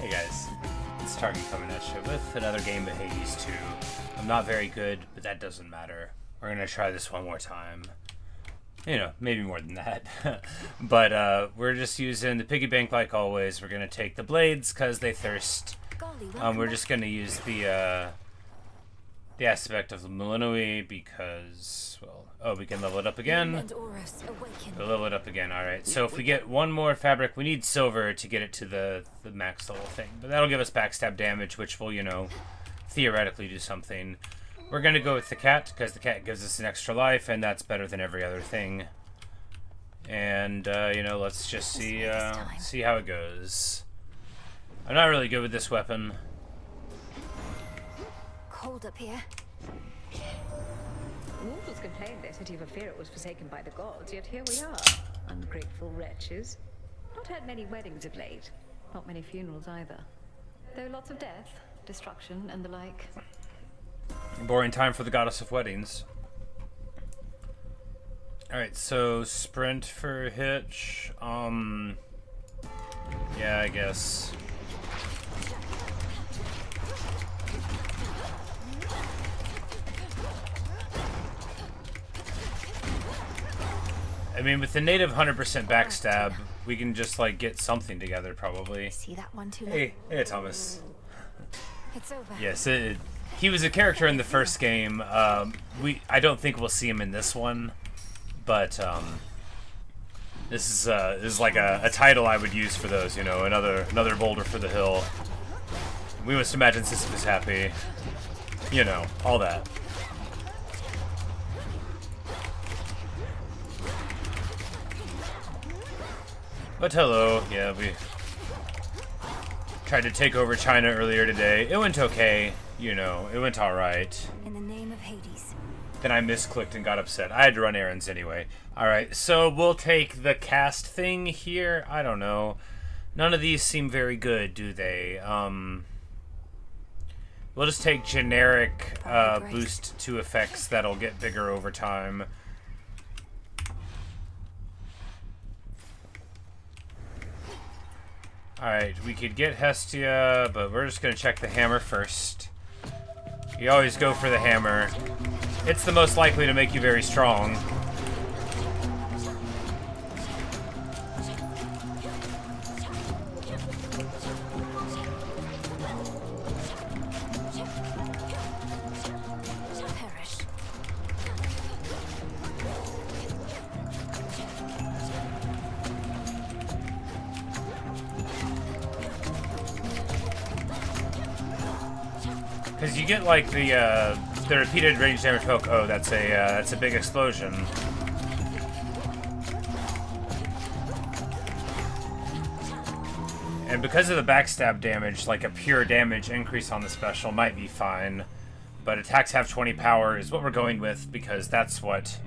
Hey guys, it's Target coming at you with another game of Hades 2. I'm not very good, but that doesn't matter. We're gonna try this one more time. You know, maybe more than that. But we're just using the piggy bank like always. We're gonna take the blades because they thirst. We're just gonna use the aspect of the Millenoi because, well, oh, we can level it up again. We'll level it up again, alright. So if we get one more fabric, we need silver to get it to the max level thing. But that'll give us backstab damage, which will, you know, theoretically do something. We're going to go with the cat, because the cat gives us an extra life, and that's better than every other thing. And, you know, let's just see how it goes. I'm not really good with this weapon. Cold up here. Mortals complained their city of Aphira was forsaken by the gods, yet here we are, ungrateful wretches. Not had many weddings of late, not many funerals either. Though lots of death, destruction, and the like. Boring time for the goddess of weddings. Alright, so sprint for Hitch. Yeah, I guess. I mean, with the native 100% backstab, we can just, like, get something together, probably. See that one too? Hey, Thomas. It's over. Yes, he was a character in the first game. I don't think we'll see him in this one, but this is like a title I would use for those. You know, another boulder for the hill. We must imagine Sisyphus happy. You know, all that. But hello, yeah, we tried to take over China earlier today. It went okay, you know, it went alright. In the name of Hades. Then I misclicked and got upset. I had to run errands anyway. Alright, so we'll take the cast thing here. I don't know. None of these seem very good, do they? We'll just take generic boost to effects that'll get bigger over time. Alright, we could get Hestia, but we're just gonna check the hammer first. You always go for the hammer. It's the most likely to make you very strong. Because you get like the repeated range damage poke. Oh, that's a big explosion. And because of the backstab damage, like a pure damage increase on the special might be fine. But attacks have 20 power is what we're going with because that's what,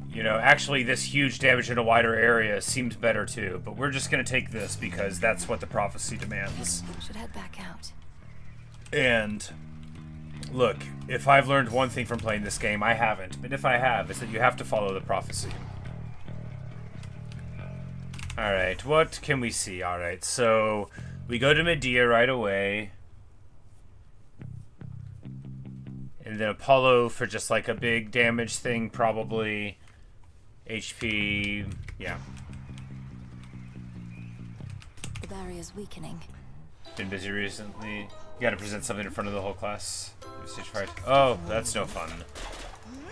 you know, actually this huge damage in a wider area seems better too. But we're just going to take this because that's what the prophecy demands. Should head back out. And look, if I've learned one thing from playing this game, I haven't, but if I have, it's that you have to follow the prophecy. Alright, what can we see? Alright, so we go to Medea right away. And then Apollo for just like a big damage thing, probably. HP, yeah. The barrier's weakening. Been busy recently. You gotta present something in front of the whole class. Stage fright. Oh, that's no fun.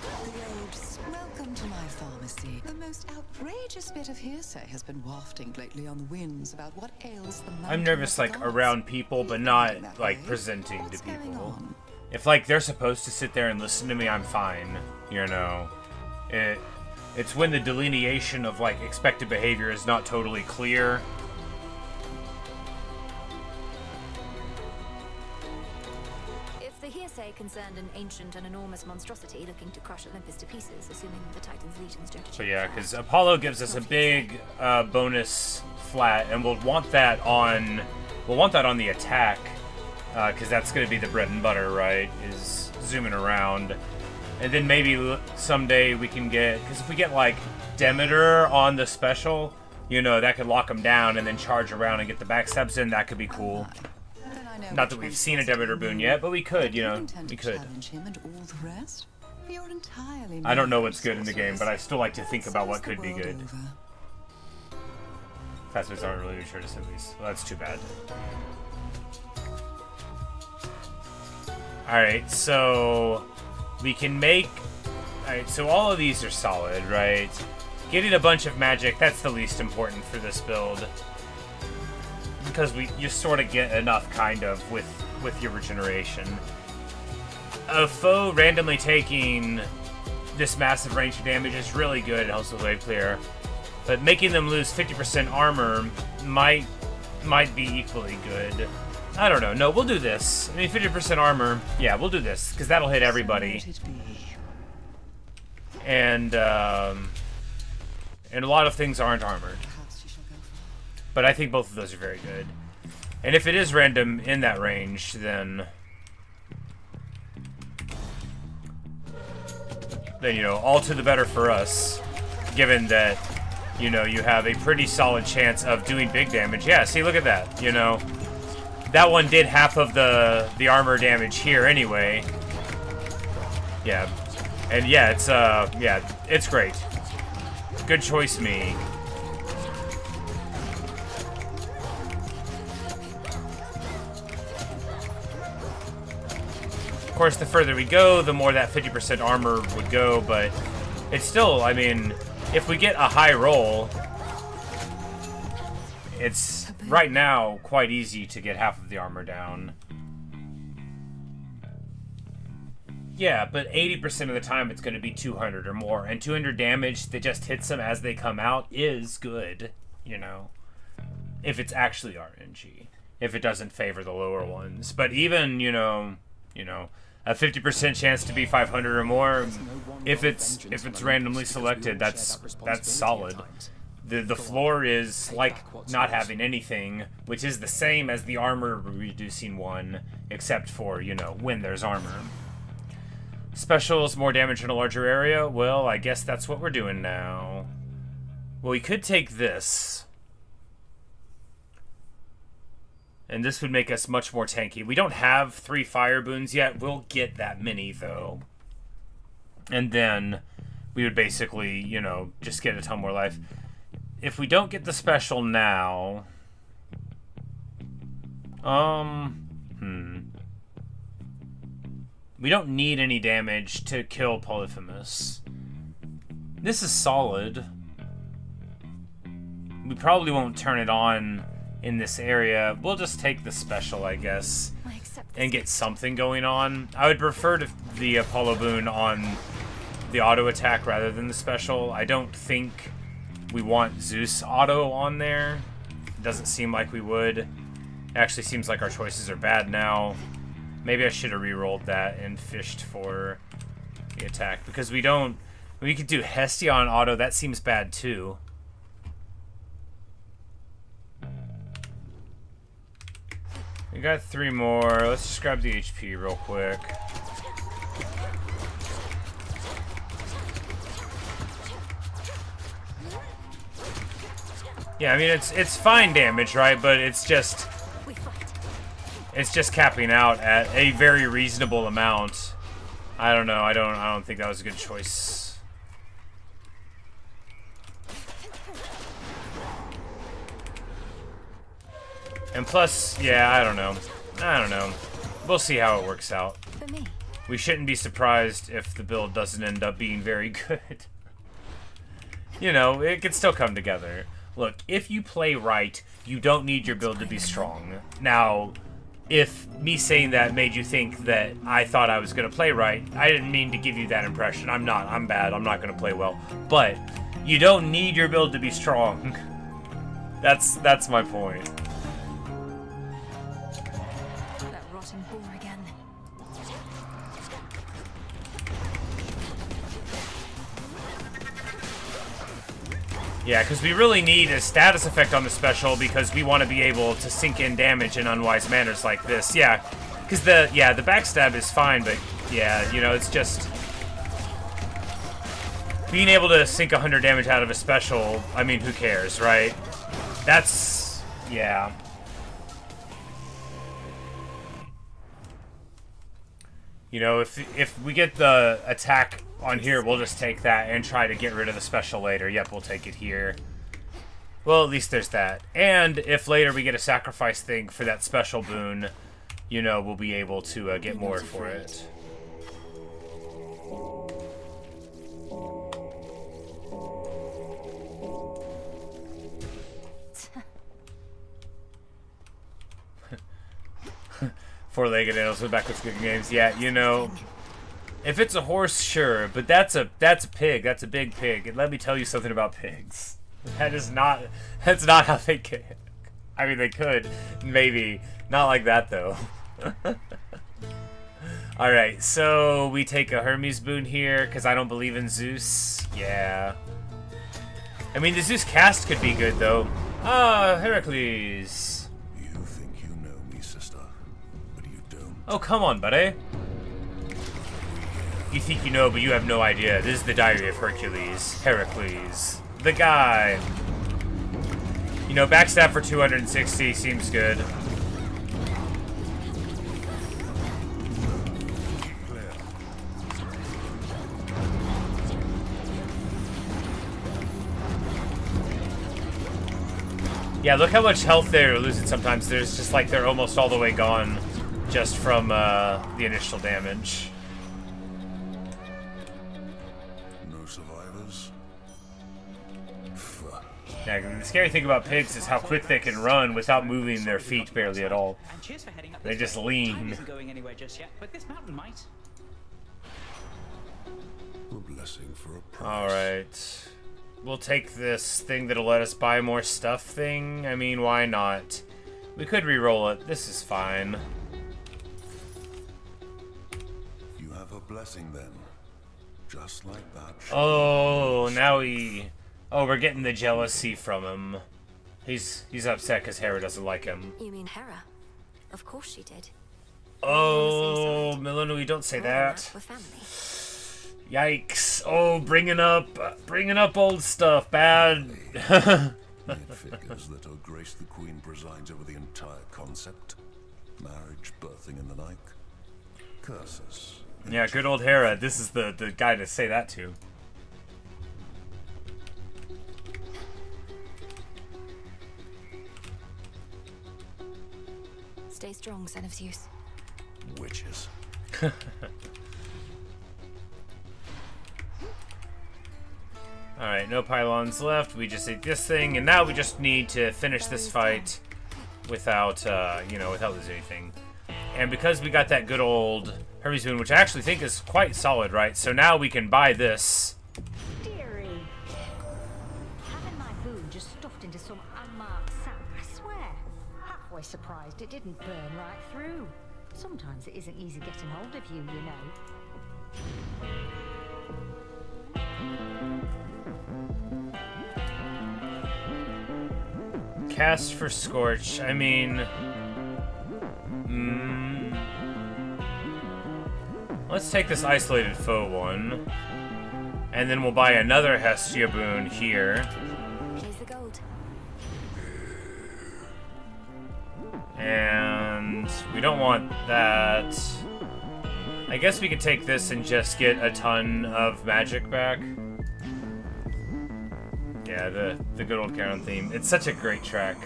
Rogues, welcome to my pharmacy. The most outrageous bit of hearsay has been wafting lately on the winds about what ails the I'm nervous, like, around people, but not, like, presenting to people. If, like, they're supposed to sit there and listen to me, I'm fine. You know? It's when the delineation of, like, expected behavior is not totally clear. Concerned an ancient and enormous monstrosity looking to crush Olympus to pieces, assuming the Titan's legions don't achieve. So yeah, because Apollo gives us a big bonus flat, and we'll want that on the attack, because that's going to be the bread and butter, right? Is zooming around, and then maybe someday we can get, because if we get like Demeter on the special, you know, that could lock them down and then charge around and get the backstabs in. That could be cool. Then I know Not which that we've one's seen a possible Debitor boon and yet, but we could, you you know, intend we to could. challenge him and all the rest? You're entirely I don't know mad, what's good in the game, but I still like to think about what Says the could be world good. over. Fastbacks aren't really returns at least. Well, that's too bad. Alright, so we can make... Alright, so all of these are solid, right? Getting a bunch of magic, that's the least important for this build. Because you sort of get enough, kind of, with your regeneration. A foe randomly taking this massive range of damage is really good. It helps with wave clear. But making them lose 50% armor might be equally good. I don't know. No, we'll do this. I mean, 50% armor. Yeah, we'll do this, because that'll hit everybody. So let it be. And a lot of things aren't armored. Perhaps you shall go for But I think both of those are very good. And if it is random in that range, then you know, all to the better for us, given that, you know, you have a pretty solid chance of doing big damage. Yeah, see, look at that, you know. That one did half of the armor damage here anyway. Yeah. And yeah, it's great. Good choice, me. Of course, the further we go, the more that 50% armor would go, but it's still, I mean, if we get a high roll, it's right now quite easy to get half of the armor down. Yeah, but 80% of the time it's going to be 200 or more, and 200 damage that just hits them as they come out is good, you know, if it's actually RNG, if it doesn't favor the lower ones. But even, you know, a 50% chance to be 500 or more, if it's randomly selected, that's solid. The floor is like not having anything, which is the same as the armor reducing one, except for, you know, when there's armor. Specials, more damage in a larger area. Well, I guess that's what we're doing now. Well, we could take this. And this would make us much more tanky. We don't have 3 fire boons yet. We'll get that many, though. And then we would basically, you know, just get a ton more life. If we don't get the special now... We don't need any damage to kill Polyphemus. This is solid. We probably won't turn it on in this area. We'll just take the special, I guess, and get something going on. I would prefer the Apollo boon on the auto attack rather than the special. I don't think we want Zeus auto on there. It doesn't seem like we would. It actually seems like our choices are bad now. Maybe I should have re-rolled that and fished for the attack, because we could do Hestia on auto. That seems bad too. We got 3 more. Let's just grab the HP real quick. Yeah, I mean it's fine damage, right? But it's just capping out at a very reasonable amount. I don't know. I don't think that was a good choice. And plus, yeah, I don't know. We'll see how it works out. For me. We shouldn't be surprised if the build doesn't end up being very good. You know, it can still come together. Look, if you play right, you don't need your build to be strong. Now, if me saying that made you think that I thought I was going to play right, I didn't mean to give you that impression. I'm not. I'm bad. I'm not going to play well. But you don't need your build to be strong. That's my point. That rotten boar again. Yeah, because we really need a status effect on the special, because we want to be able to sink in damage in unwise manners like this. Yeah, because the backstab is fine, but yeah, you know, it's just... being able to sink 100 damage out of a special, I mean, who cares, right? That's... yeah. You know, if we get the attack on here, we'll just take that and try to get rid of the special later. Yep, we'll take it here. Well, at least there's that. And if later we get a sacrifice thing for that special boon, you know, we'll be able to get more for it. Four-legged animals with backwards cooking games. Yeah, you know, if it's a horse, sure, but that's a pig. That's a big pig. And let me tell you something about pigs. That's not how they kick. I mean, they could, maybe. Not like that, though. Alright, so we take a Hermes boon here, because I don't believe in Zeus. Yeah. I mean, the Zeus cast could be good, though. Ah, Heracles. You think you know me, sister, but you don't. Oh, come on, buddy. You think you know, but you have no idea. This is the Diary of Hercules. Heracles. The guy. You know, backstab for 260 seems good. Yeah, look how much health they're losing sometimes. There's just like they're almost all the way gone just from the initial damage. No survivors? Fuck. Yeah, the scary thing about pigs is how quick they can run without moving their feet barely at all. They just lean. Going anywhere just yet, but this mountain might. A blessing for a price. Alright. We'll take this thing that'll let us buy more stuff thing. I mean, why not? We could re-roll it. This is fine. You have a blessing then. Just like that. Oh, now we... Oh, we're getting the jealousy from him. He's upset because Hera doesn't like him. You mean Hera? Of course she did. Oh, Milano, don't say that. We're family. Yikes. Oh, bringing up old stuff. Bad. It figures that Her Grace the Queen presides over the entire concept. Marriage, birthing, and the like. Curses. Yeah, good old Hera. This is the guy to say that to. Stay strong, son of Zeus. Witches. Alright, no pylons left. We just ate this thing, and now we just need to finish this fight without, you know, without losing anything. And because we got that good old Hermes boon, which I actually think is quite solid, right? So now we can buy this. Dearie. Having my boon just stuffed into some unmarked sack, I swear. Halfway surprised it didn't burn right through. Sometimes it isn't easy getting hold of you, you know. Cast for Scorch. I mean... let's take this Isolated Foe one. And then we'll buy another Hestia boon here. Here's the gold. And we don't want that. I guess we could take this and just get a ton of magic back. Yeah, the good old Charon theme. It's such a great track.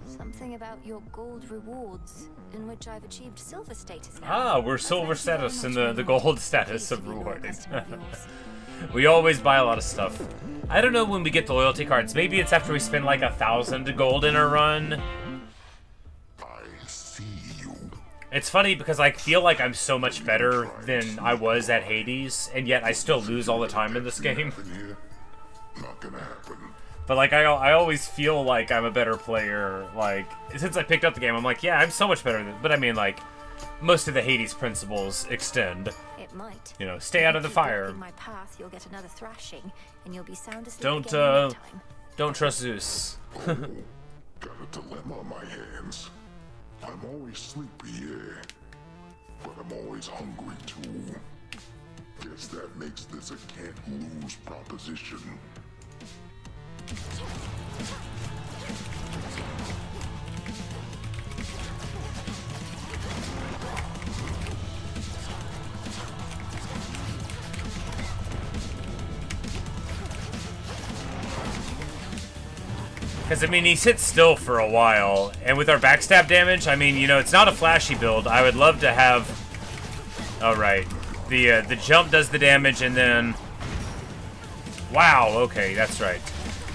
Something about your gold rewards, in which I've achieved silver status now. Ah, we're silver status in the gold status of rewarding. We always buy a lot of stuff. I don't know when we get the loyalty cards. Maybe it's after we spend like 1,000 gold in a run. I see you. It's funny because I feel like I'm so much better than I was at Hades, and yet I still lose all the time in this game. Here. Not gonna happen. But like I always feel like I'm a better player. Like since I picked up the game, I'm like, yeah, I'm so much better than. But I mean, like most of the Hades principles extend. It might. You know, stay out of the fire. In my path, you'll get another thrashing, and you'll be sound asleep Don't again in no time. don't trust Zeus. Got a dilemma on my hands. I'm always sleepy, yeah. But I'm always hungry too. Guess that makes this a can't-lose proposition. Because, I mean, he sits still for a while, and with our backstab damage, I mean, you know, it's not a flashy build. I would love to have... Alright. The jump does the damage, and then... Wow, okay, that's right.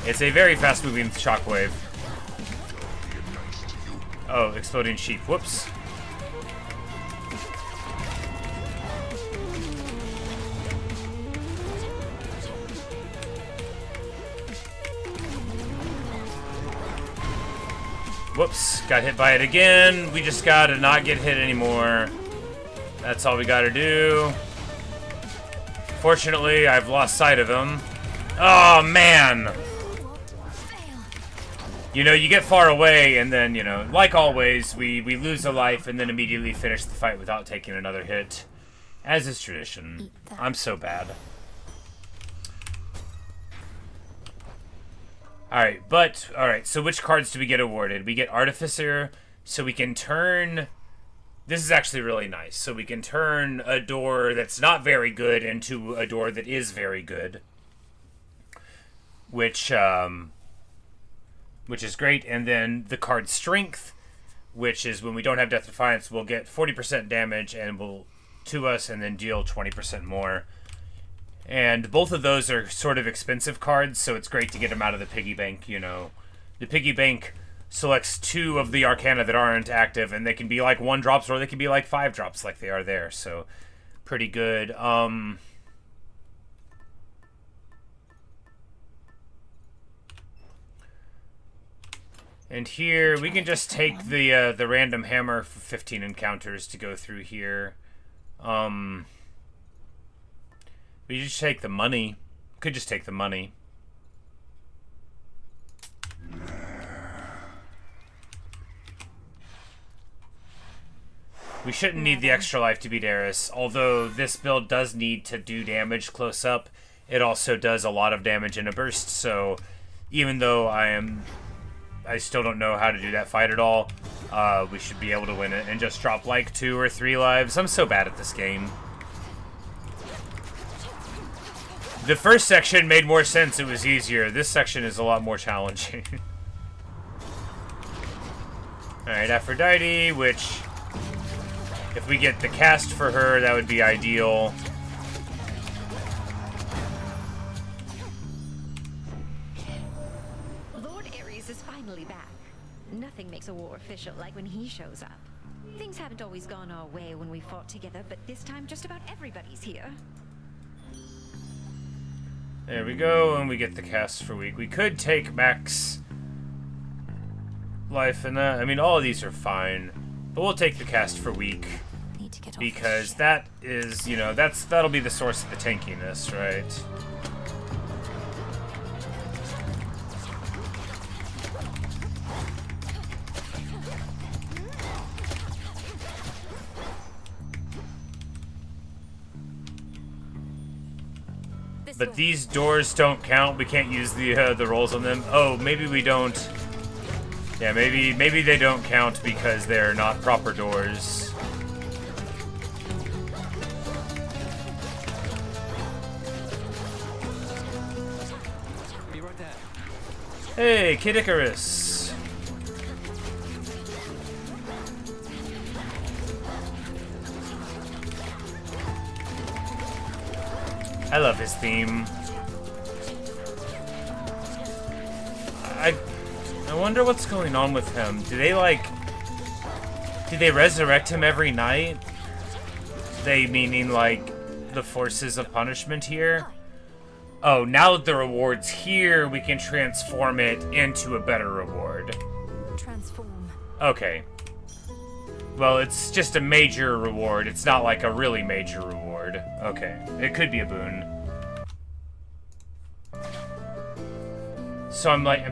It's a very fast-moving shockwave. Oh, exploding sheep. Whoops. Whoops, got hit by it again. We just gotta not get hit anymore. That's all we gotta do. Fortunately, I've lost sight of him. Oh, man! You know, you get far away, and then, you know, like always, we lose a life and then immediately finish the fight without taking another hit. As is tradition. I'm so bad. Alright, so which cards do we get awarded? We get Artificer, so we can turn... This is actually really nice. So we can turn a door that's not very good into a door that is very good. Which is great. And then the card Strength, which is when we don't have Death Defiance, we'll get 40% damage and will to us and then deal 20% more. And both of those are sort of expensive cards, so it's great to get them out of the piggy bank, you know. The piggy bank selects 2 of the Arcana that aren't active, and they can be like 1 drops or they can be like 5 drops like they are there, so pretty good. And here, we can just take the random hammer for 15 encounters to go through here. We just take the money. Could just take the money. We shouldn't need the extra life to beat Eris, although this build does need to do damage close up. It also does a lot of damage in a burst, so even though I still don't know how to do that fight at all, we should be able to win it and just drop like 2 or 3 lives. I'm so bad at this game. The first section made more sense, it was easier. This section is a lot more challenging. Alright, Aphrodite, which... If we get the cast for her, that would be ideal. Lord Ares is finally back. Nothing makes a war official like when he shows up. Things haven't always gone our way when we fought together, but this time just about everybody's here. There we go, and we get the cast for week. We could take max life and that. I mean, all of these are fine, but we'll take the cast for week Need to get off because that is, you know, that'll be the source of the tankiness, right? But these doors don't count. We can't use the rolls on them. Oh, maybe we don't. Yeah, maybe they don't count because they're not proper doors. Be right there. Hey, Kid Icarus. I love his theme. I wonder what's going on with him. Do they resurrect him every night? They meaning like the forces of punishment here? Oh, now that the reward's here, we can transform it into a better reward. Transform. Okay. Well, it's just a major reward. It's not like a really major reward. Okay. It could be a boon. So I'm like...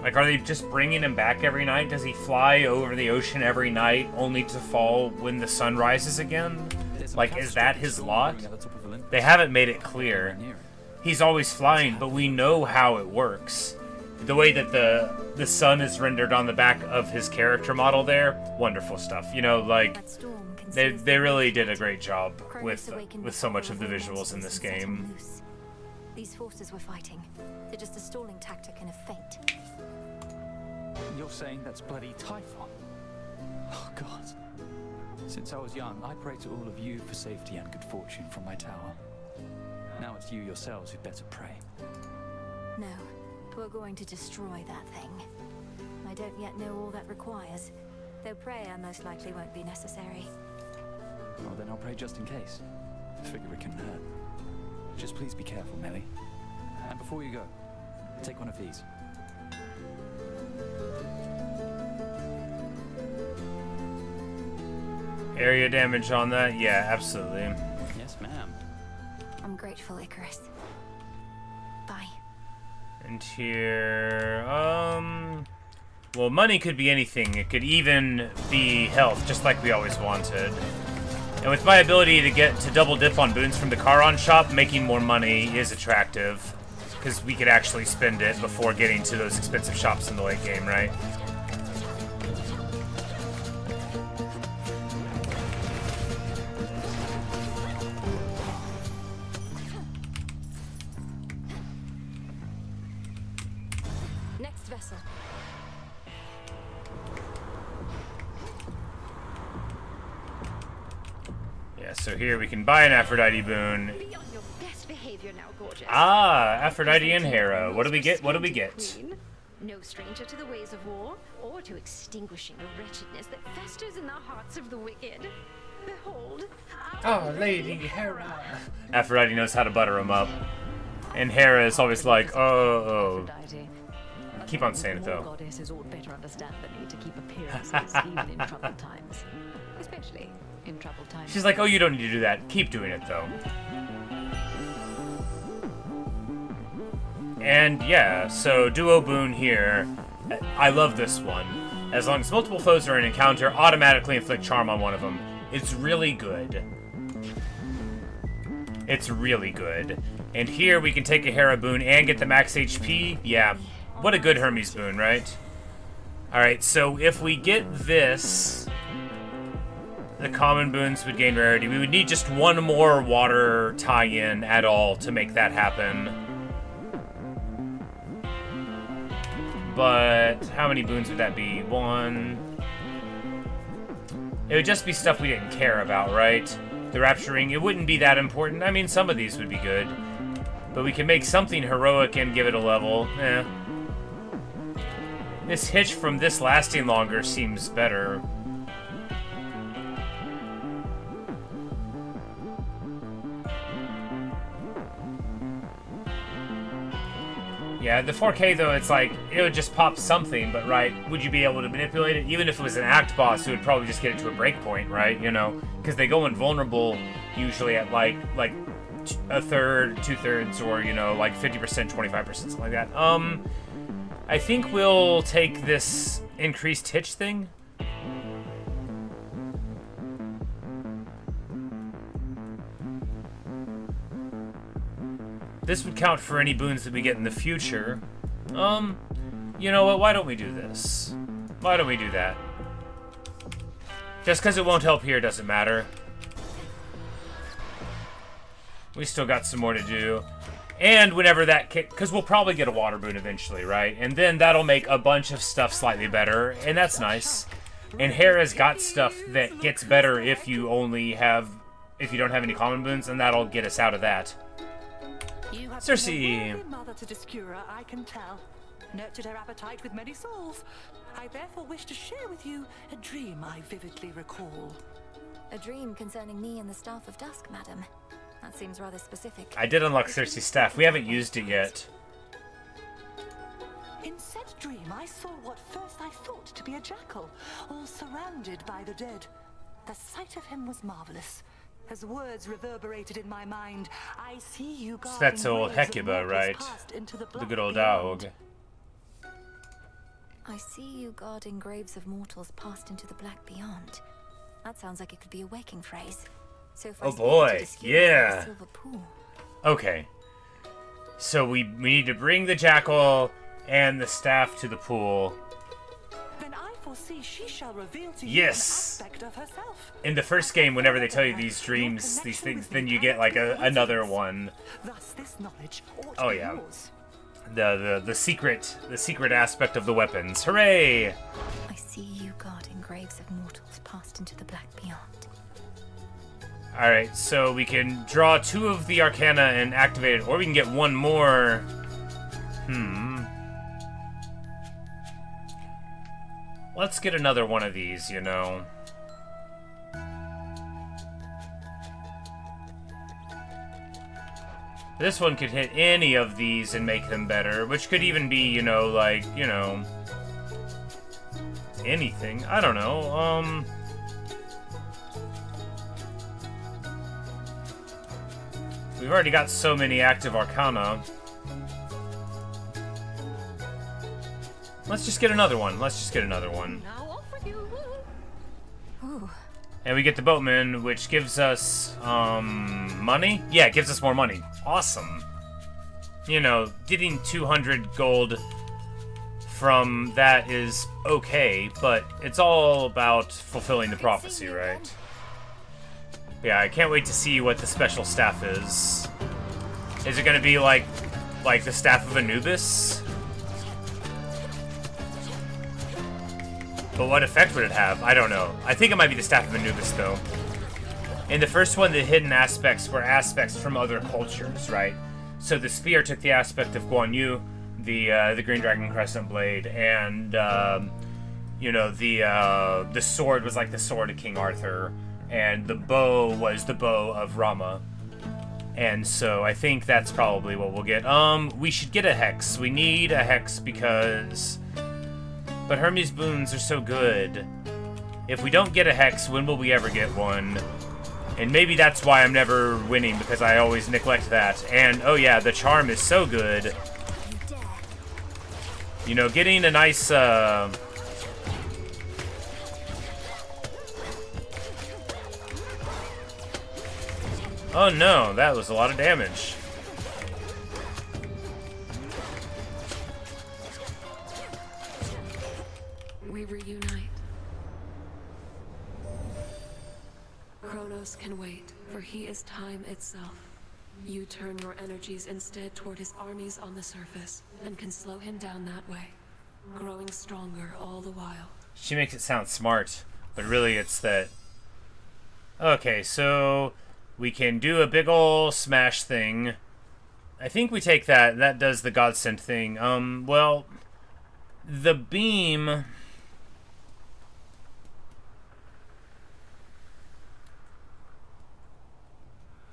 Like, are they just bringing him back every night? Does he fly over the ocean every night only to fall when the sun rises again? Like, is that his lot? They haven't made it clear. He's always flying, but we know how it works. The way that the sun is rendered on the back of his character model there, wonderful stuff. You know, like, they really did a great job with so much of the visuals in this game. These forces we're fighting, they're just a stalling tactic and a feint. You're saying that's bloody Typhon? Oh, God. Since I was young, I prayed to all of you for safety and good fortune from my tower. Now it's you yourselves who'd better pray. No, we're going to destroy that thing. I don't yet know all that requires, though prayer most likely won't be necessary. Well, then I'll pray just in case. I figure it can hurt. Just please be careful, Melly. And before you go, take one of these. Area damage on that? Yeah, absolutely. Yes, ma'am. I'm grateful, Icarus. Bye. And here, well, money could be anything. It could even be health, just like we always wanted. And with my ability to get to double dip on boons from the Charon shop, making more money is attractive. Because we could actually spend it before getting to those expensive shops in the late game, right? Next vessel. Yeah, so here we can buy an Aphrodite boon. Be on your best behavior now, gorgeous. Ah, Aphrodite and Hera. What do we get? What do we get? Queen, no stranger to the ways of war, or to extinguishing a wretchedness that festers in the hearts of the wicked. Behold, Oh, Lady Hera. Aphrodite knows how to butter him up. And Hera is always like, oh. Aphrodite. Keep on saying it, War though. goddesses ought better understand the need to keep appearances even in troubled times. Especially in troubled times. She's like, oh, you don't need to do that. Keep doing it, though. And yeah, so duo boon here. I love this one. As long as multiple foes are in encounter, automatically inflict charm on one of them. It's really good. It's really good. And here we can take a Hera boon and get the max HP. Yeah, what a good Hermes boon, right? Alright, so if we get this, the common boons would gain rarity. We would need just one more water tie-in at all to make that happen. But how many boons would that be? One. It would just be stuff we didn't care about, right? The Rapture Ring, it wouldn't be that important. I mean, some of these would be good. But we can make something heroic and give it a level. Eh. This hitch from this lasting longer seems better. Yeah, the 4K though, it's like, it would just pop something, but right, would you be able to manipulate it? Even if it was an act boss, it would probably just get it to a breakpoint, right? You know, because they go invulnerable usually at like a third, 2/3, or, you know, like 50%, 25%, something like that. I think we'll take this increased hitch thing. This would count for any boons that we get in the future. You know what? Why don't we do this? Why don't we do that? Just because it won't help here doesn't matter. We still got some more to do. And whenever that kick... Because we'll probably get a water boon eventually, right? And then that'll make a bunch of stuff slightly better. And that's nice. And Hera's got stuff that gets better if you only have... If you don't have any common boons, and that'll get us out of that. You have Circe. been a worthy mother to Discura, I can tell. Nurtured her appetite with many souls. I therefore wish to share with you a dream I vividly recall. A dream concerning me and the Staff of Dusk, madam. That seems rather specific. I did unlock Circe's staff. We haven't used it yet. In said dream, I saw what first I thought to be a jackal, all surrounded by the dead. The sight of him was marvelous. As words reverberated in my mind, I see you guarding That's old ways of Hecuba, mortals right? passed into The blood good old beyond. dog. I see you guarding graves of mortals passed into the black beyond. That sounds like it could be a waking phrase. So if I Oh speak it boy, to dispute yeah. the silver pool. Okay. So we need to bring the jackal and the staff to the pool. Then I foresee she shall reveal to you Yes! an aspect of herself. In the first game, whenever they tell you these dreams, these things, then you get like another one. Thus, this knowledge ought Oh to be yeah. yours. The secret aspect of the weapons. Hooray! I see you guarding graves of mortals passed into the black beyond. Alright, so we can draw 2 of the Arcana and activate it, or we can get 1 more. Let's get another one of these, you know. This one could hit any of these and make them better, which could even be, you know, like, you know, anything. I don't know, we've already got so many active Arcana. Let's just get another one. Let's just get another one. Now off with you. Ooh, And we get the boatman, which gives us, money? Yeah, it gives us more money. Awesome. You know, getting 200 gold from that is okay, but it's all about fulfilling the prophecy, right? Yeah, I can't wait to see what the special staff is. Is it gonna be like the staff of Anubis? But what effect would it have? I don't know. I think it might be the Staff of Anubis, though. In the first one, the hidden aspects were aspects from other cultures, right? So the spear took the aspect of Guan Yu, the Green Dragon Crescent Blade, and you know, the sword was like the sword of King Arthur, and the bow was the bow of Rama. And so I think that's probably what we'll get. We should get a hex. We need a hex because... But Hermes boons are so good. If we don't get a hex, when will we ever get one? And maybe that's why I'm never winning, because I always neglect that. And, oh yeah, the charm is so good. You know, getting a nice, Oh no, that was a lot of damage. We reunite. Kronos can wait, for he is time itself. You turn your energies instead toward his armies on the surface, and can slow him down that way, growing stronger all the while. She makes it sound smart, but really it's that... Okay, so we can do a big ol' smash thing. I think we take that. That does the godsend thing. Well, the beam...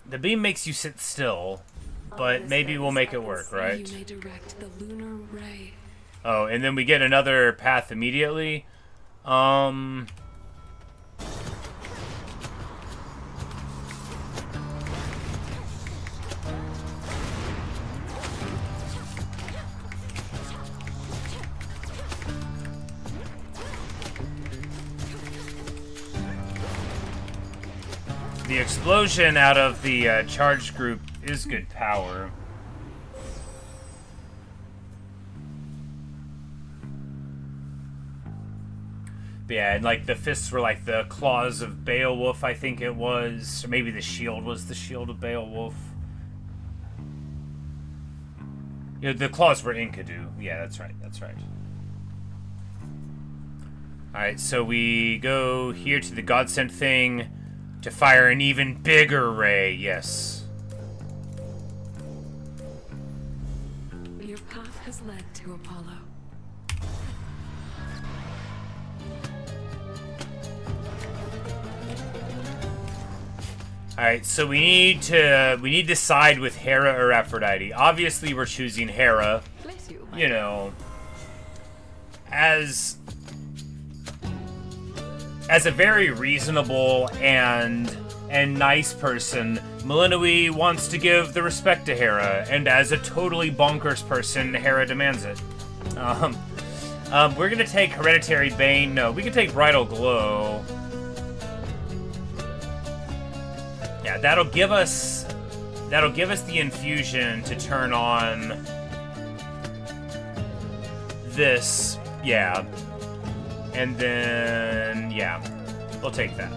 The beam makes you sit still, but maybe we'll make it work, right? You may direct the lunar ray. Oh, and then we get another path immediately. The explosion out of the charge group is good power. But yeah, and like the fists were like the claws of Beowulf, I think it was. Or maybe the shield was the shield of Beowulf. Yeah, the claws were Enkidu. Yeah, that's right, that's right. Alright, so we go here to the godsend thing to fire an even bigger ray, yes. Your path has led to Apollo. Alright, so we need to side with Hera or Aphrodite. Obviously we're choosing Hera. Bless you. You know, as a very reasonable and nice person, Melinoi wants to give the respect to Hera, and as a totally bonkers person, Hera demands it. We're gonna take Hereditary Bane. No, we can take Bridal Glow. Yeah, that'll give us the infusion to turn on this. Yeah. And then, yeah, we'll take that.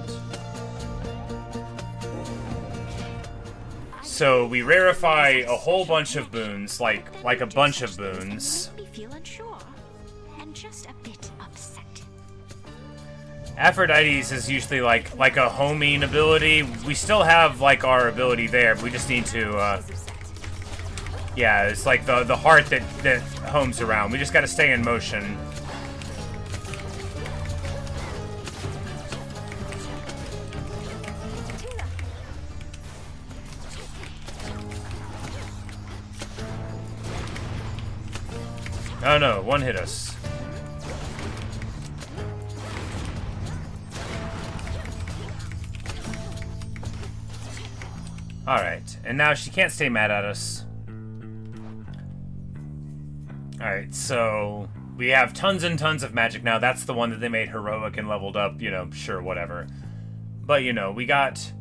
So we rarefy a whole bunch of boons, like a bunch of boons. We feel unsure and just a bit upset. Aphrodite's is usually like a homing ability. We still have like our ability there, but we just need to yeah, it's like the heart that homes around. We just gotta stay in motion. Oh no, one hit us. Alright, and now she can't stay mad at us. Alright, so we have tons and tons of magic now. That's the one that they made heroic and leveled up, you know, sure, whatever. But, you know, we got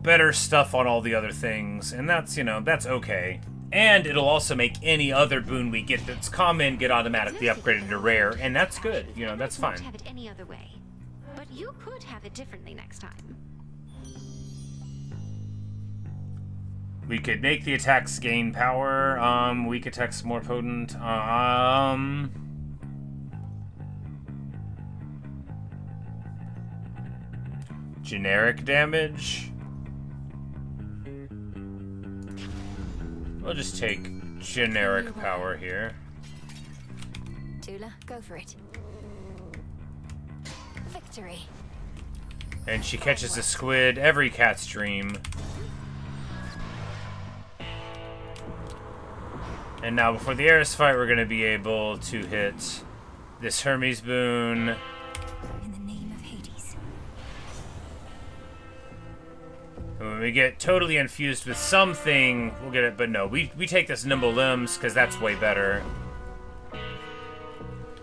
better stuff on all the other things, and that's, you know, that's okay. And it'll also make any other boon we get that's common get automatically upgraded to rare, and that's good. You know, that's fine. Have it any other way, but you could have it differently next time. We could make the attacks gain power. Weak attacks more potent. Generic damage. We'll just take generic power here. Tula, go for it. Victory. And she catches a squid every cat's dream. And now before the Eris fight, we're going to be able to hit this Hermes boon. In the name of Hades. And when we get totally infused with something, we'll get it. But no, we take this Nimble Limbs because that's way better.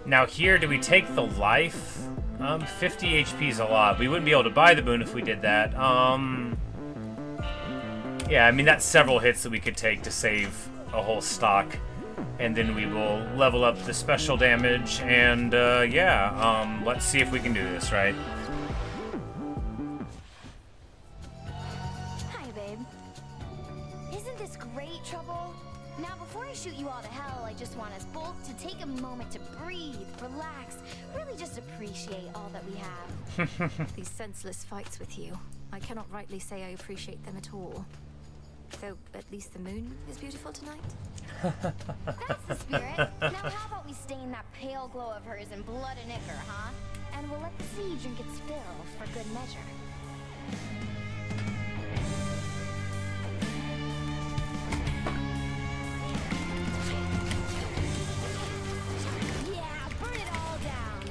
Now here, do we take the life? 50 HP is a lot. We wouldn't be able to buy the boon if we did that. Yeah, I mean, that's several hits that we could take to save a whole stock. And then we will level up the special damage. And, yeah, let's see if we can do this, right? Hi, babe. Isn't this great, Trouble? Now, before I shoot you all to hell, I just want us both to take a moment to breathe, relax, really just appreciate all that we have. These senseless fights with you, I cannot rightly say I appreciate them at all. Though, at least the moon is beautiful tonight. That's the spirit. Now, how about we stain that pale glow of hers in blood and ichor, huh? And we'll let the sea drink its fill for good measure. Yeah, burn it all down.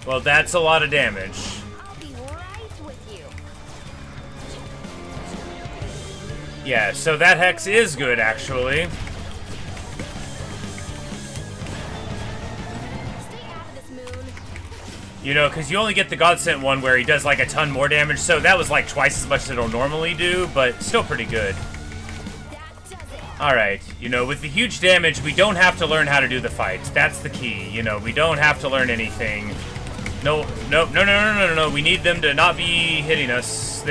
Well, that's a lot of damage. I'll be right with you. Yeah, so that hex is good, actually. Stay out of this, Moon. You know, because you only get the God Sent one where he does like a ton more damage, so that was like twice as much as it'll normally do, but still pretty good. That does it. Alright, you know, with the huge damage, we don't have to learn how to do the fights. That's the key. You know, we don't have to learn anything. No, we need them to not be hitting us.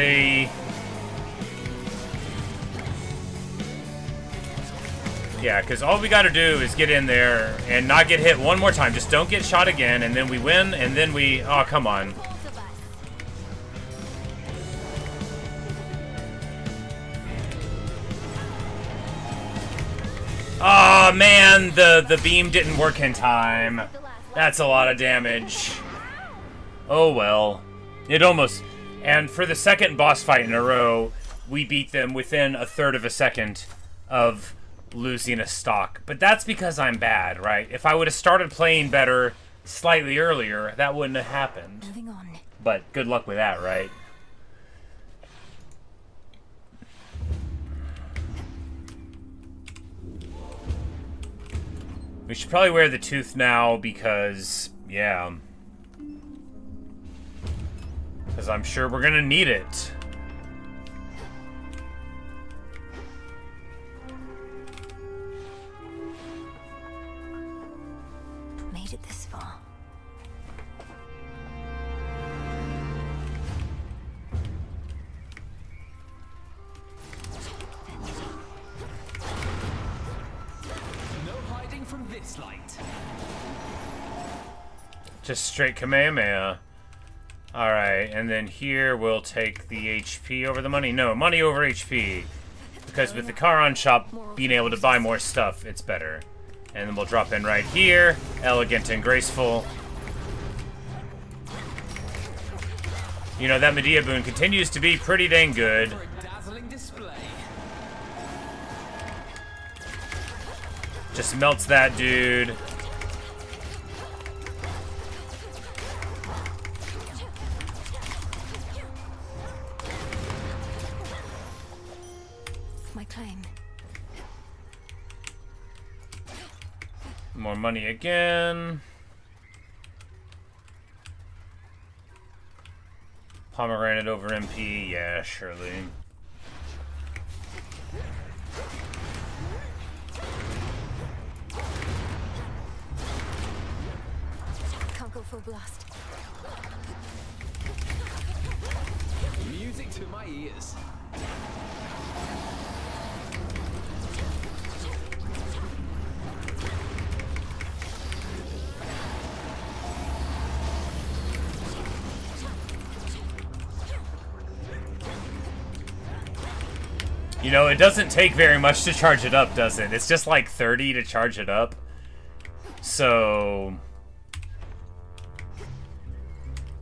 Yeah, because all we gotta do is get in there and not get hit one more time. Just don't get shot again, and then we win, and then we... Oh, come on. Both of us. Oh, man, the beam didn't work in time. That's a lot of damage. Oh, well. It almost... And for the second boss fight in a row, we beat them within a third of a second of losing a stock. But that's because I'm bad, right? If I would have started playing better slightly earlier, that wouldn't have happened. Moving on. But good luck with that, right? We should probably wear the tooth now because, yeah. Because I'm sure we're gonna need it. Made it this far. No hiding from this light. Just straight Kamehameha. Alright, and then here we'll take the HP over the money. No, money over HP. Because with the Charon shop being able to buy more stuff, it's better. And then we'll drop in right here. Elegant and graceful. You know, that Medea boon continues to be pretty dang good. For a dazzling display. Just melts that dude. My claim. More money again. Pomegranate over MP. Yeah, surely. Can't go full blast. Music to my ears. You know, it doesn't take very much to charge it up, does it? It's just like 30 to charge it up. So...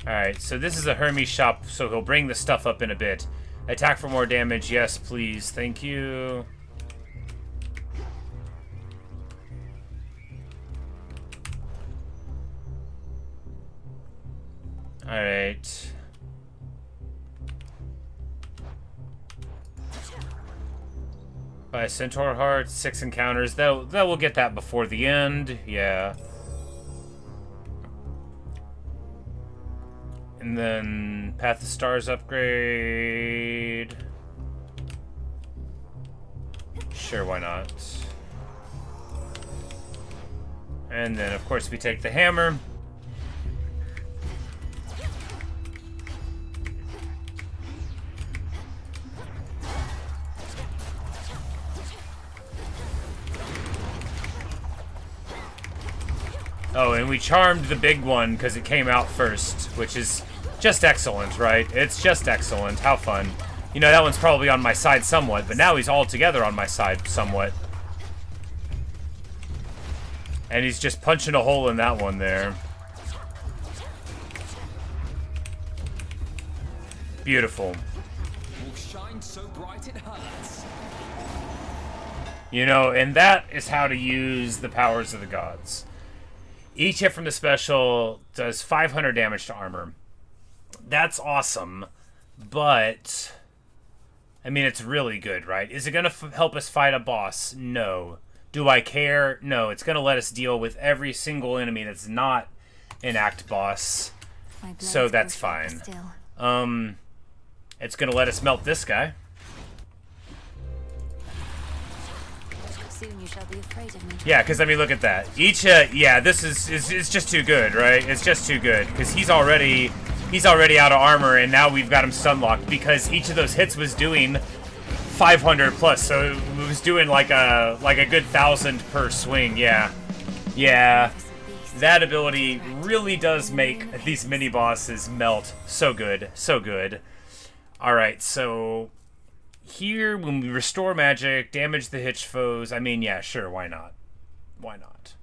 Alright, so this is a Hermes shop, so he'll bring the stuff up in a bit. Attack for more damage, yes, please. Thank you. Alright. By Centaur Heart, 6 encounters. That will get that before the end. Yeah. And then Path of Stars upgrade. Sure, why not? And then, of course, we take the hammer. Oh, and we charmed the big one because it came out first, which is just excellent, right? It's just excellent. How fun. You know, that one's probably on my side somewhat, but now he's all together on my side somewhat. And he's just punching a hole in that one there. Beautiful. Will shine so bright it hurts. You know, and that is how to use the powers of the gods. Each hit from the special does 500 damage to armor. That's awesome, but... I mean, it's really good, right? Is it going to help us fight a boss? No. Do I care? No. It's going to let us deal with every single enemy that's not an act boss. So that's fine. It's going to let us melt this guy. Soon you shall be afraid of me. Yeah, because I mean, look at that. Each, yeah, this is it's just too good, right? It's just too good because he's already out of armor, and now we've got him stun locked because each of those hits was doing 500 plus, so it was doing like a good 1,000 per swing. Yeah, yeah. That ability really does make these mini bosses melt. So good, so good. All right, so. Here, when we restore magic, damage the hitch foes, I mean, yeah, sure, why not? Why not?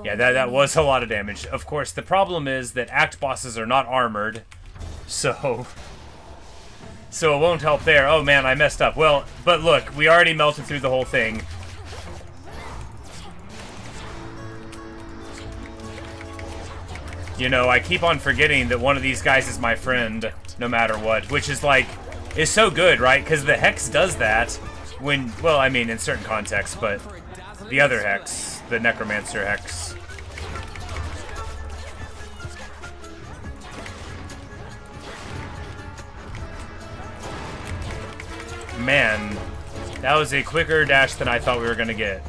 Yeah, that was a lot of damage. Of course, the problem is that act bosses are not armored, so it won't help there. Oh man, I messed up. Well, but look, we already melted through the whole thing. You know, I keep on forgetting that one of these guys is my friend, no matter what, which is like... is so good, right? Because the Hex does that when, well, I mean, in certain contexts, but The other hex. The necromancer hex. Man, that was a quicker dash than I thought we were gonna get.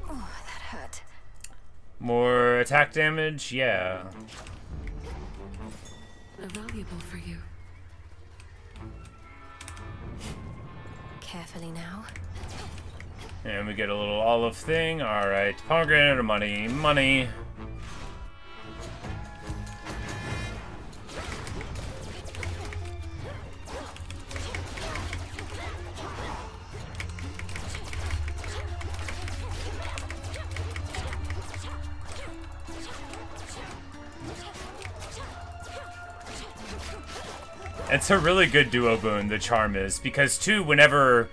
Oh, that hurt. More attack damage? Yeah. Valuable for you. Carefully now. And we get a little olive thing. Alright. Pomegranate or money? Money. It's a really good duo boon, the charm is, because too, whenever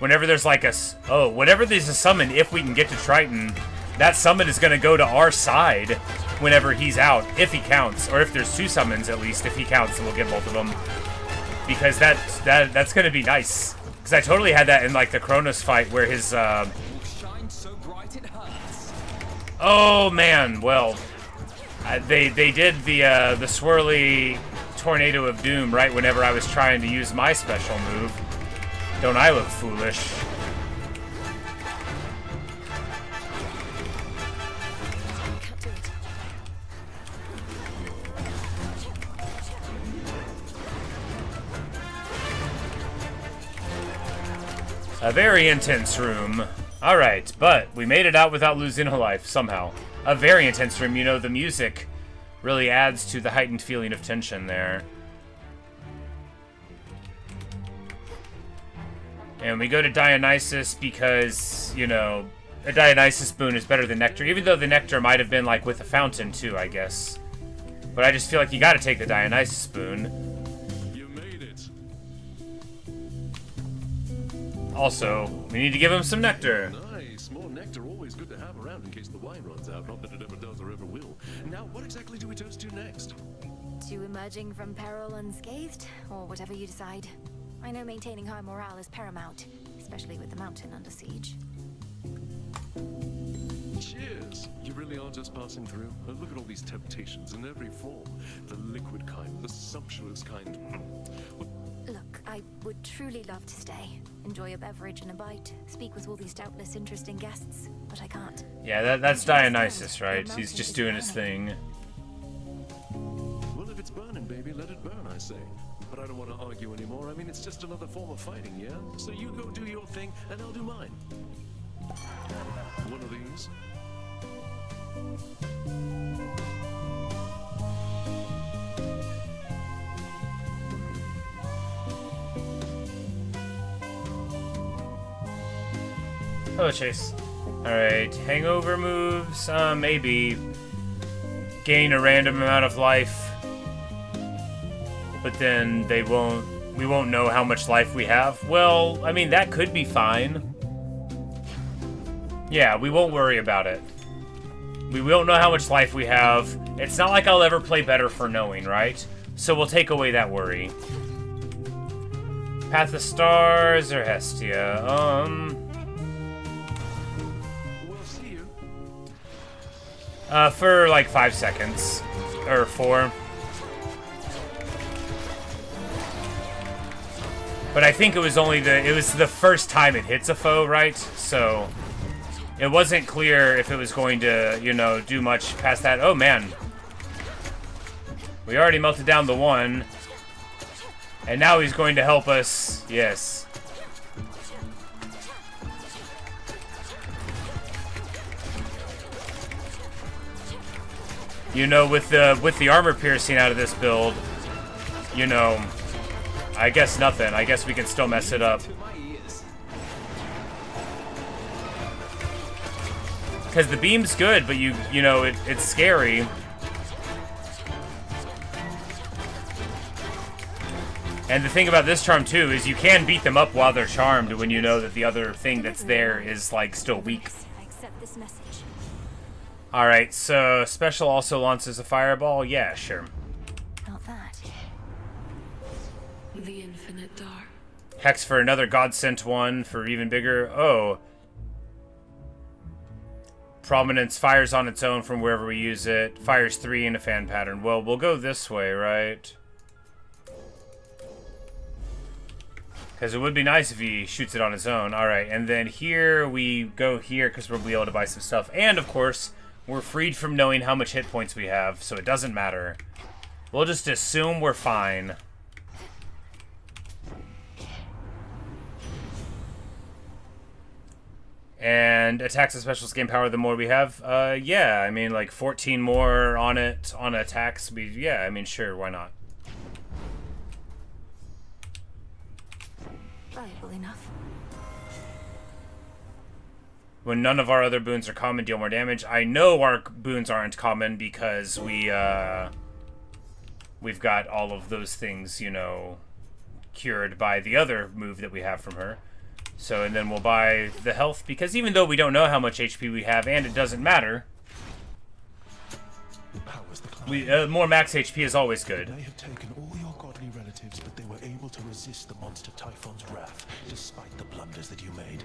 there's like whenever there's a summon, if we can get to Triton, that summon is going to go to our side whenever he's out, if he counts, or if there's two summons at least, if he counts, then we'll get both of them, because that's going to be nice. Because I totally had that in like the Kronos fight where his oh man, well, they did the swirly Tornado of Doom right whenever I was trying to use my special move. Don't I look foolish? A very intense room. Alright, but we made it out without losing a life, somehow. A very intense room, you know, the music really adds to the heightened feeling of tension there. And we go to Dionysus because, you know, a Dionysus boon is better than Nectar, even though the Nectar might have been, like, with a fountain, too, I guess. But I just feel like you gotta take the Dionysus boon. You made it. Also, we need to give him some Nectar. Nice. More nectar, always good to have around in case the wine runs out. Not that it ever does or ever will. Now, what exactly do we toast to next? To emerging from peril unscathed, or whatever you decide. I know maintaining high morale is paramount, especially with the mountain under siege. Cheers! You really are just passing through. Look at all these temptations in every form. The liquid kind, the sumptuous kind. Look, I would truly love to stay. Enjoy a beverage and a bite. Speak with all these doubtless interesting guests, but I can't. Yeah, that's Dionysus, right? He's just doing his thing. Well, if it's burning, baby, let it burn, I say. But I don't want to argue anymore. I mean, it's just another form of fighting, yeah? So you go do your thing, and I'll do mine. One of these. Hello, Chase. Alright, hangover moves, maybe. Gain a random amount of life. But then we won't know how much life we have. Well, I mean, that could be fine. Yeah, we won't worry about it. We won't know how much life we have. It's not like I'll ever play better for knowing, right? So we'll take away that worry. Path of Stars or Hestia? We'll see you. For like 5 seconds. Or 4. But I think it was only the first time it hits a foe, right? So it wasn't clear if it was going to, you know, do much past that. Oh man. We already melted down the one. And now he's going to help us. Yes. You know, with the armor piercing out of this build, you know, I guess nothing. I guess we can still mess it up. Because the beam's good, but you know, it's scary. And the thing about this charm, too, is you can beat them up while they're charmed when you know that the other thing that's there is, like, still weak. I accept this message. Alright, so special also launches a fireball? Yeah, sure. Not that. The infinite dark. Hex for another God sent one for even bigger. Oh. Prominence fires on its own from wherever we use it. Fires 3 in a fan pattern. Well, we'll go this way, right? Because it would be nice if he shoots it on his own. Alright, and then here we go here because we'll be able to buy some stuff. And, of course, we're freed from knowing how much hit points we have, so it doesn't matter. We'll just assume we're fine. And attacks and specials gain power the more we have. Yeah, I mean, like 14 more on it, on attacks. Yeah, I mean, sure, why not? Valuable enough. When none of our other boons are common, deal more damage. I know our boons aren't common because we've got all of those things, you know, cured by the other move that we have from her. So, and then we'll buy the health, because even though we don't know how much HP we have, and it doesn't matter, more max HP is always good. They have taken all your godly relatives, but they were able to resist the monster Typhon's wrath, despite the blunders that you made.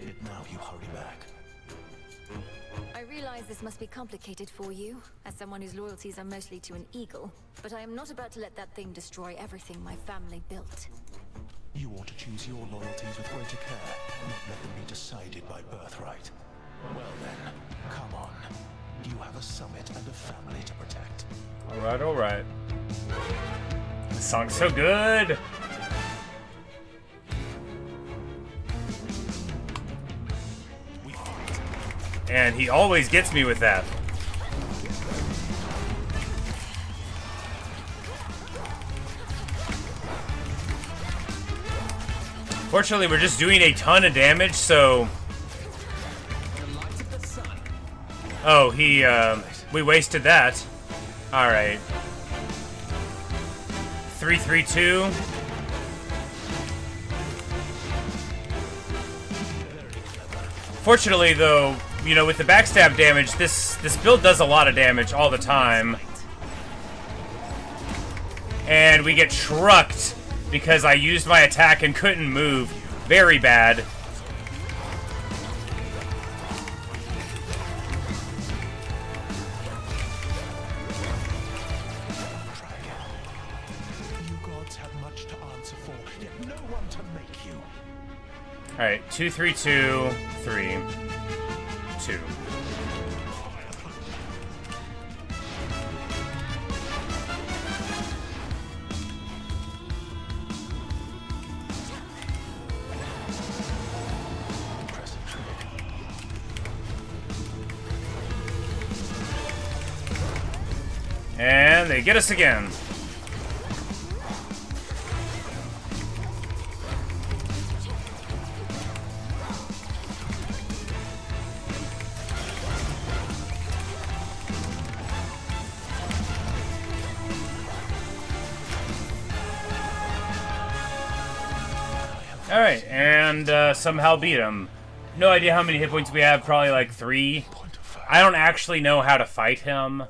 Yet now you hurry back. I realize this must be complicated for you, as someone whose loyalties are mostly to an eagle, but I am not about to let that thing destroy everything my family built. You ought to choose your loyalties with greater care, and not let them be decided by birthright. Well then, come on. You have a summit and a family to protect. Alright, alright. This song's so good! And he always gets me with that. Fortunately, we're just doing a ton of damage, so... Oh, we wasted that. Alright. 3-3-2. Fortunately, though, you know, with the backstab damage, this build does a lot of damage all the time. And we get trucked because I used my attack and couldn't move. Very bad. Alright, 2-3-2, 3-2. And they get us again. Alright, and somehow beat him. No idea how many hit points we have, probably like 3. I don't actually know how to fight him.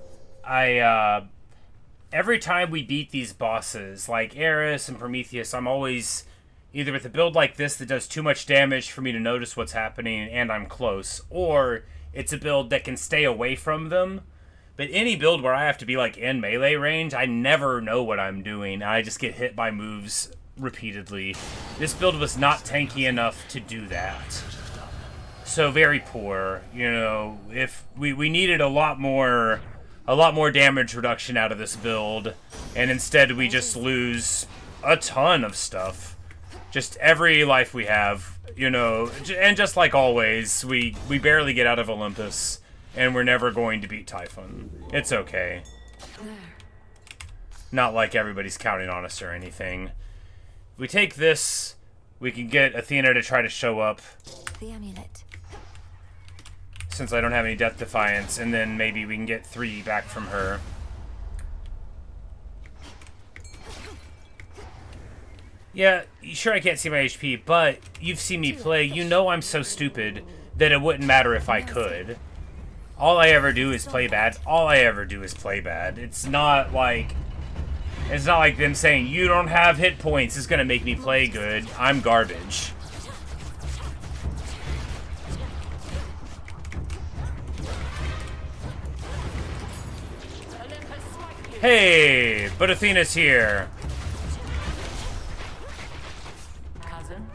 Every time we beat these bosses, like Eris and Prometheus, I'm always either with a build like this that does too much damage for me to notice what's happening and I'm close, or it's a build that can stay away from them. But any build where I have to be like in melee range, I never know what I'm doing. I just get hit by moves repeatedly. This build was not tanky enough to do that. So very poor. You know, if we needed a lot more damage reduction out of this build, and instead we just lose a ton of stuff. Just every life we have, you know, and just like always, we barely get out of Olympus, and we're never going to beat Typhon. It's okay. Not like everybody's counting on us or anything. If we take this, we can get Athena to try to show up. The amulet. Since I don't have any Death Defiance, and then maybe we can get 3 back from her. Yeah, sure I can't see my HP, but you've seen me play. You know I'm so stupid that it wouldn't matter if I could. All I ever do is play bad. All I ever do is play bad. It's not like them saying you don't have hit points is gonna make me play good. I'm garbage. Hey, but Athena's here. Cousin,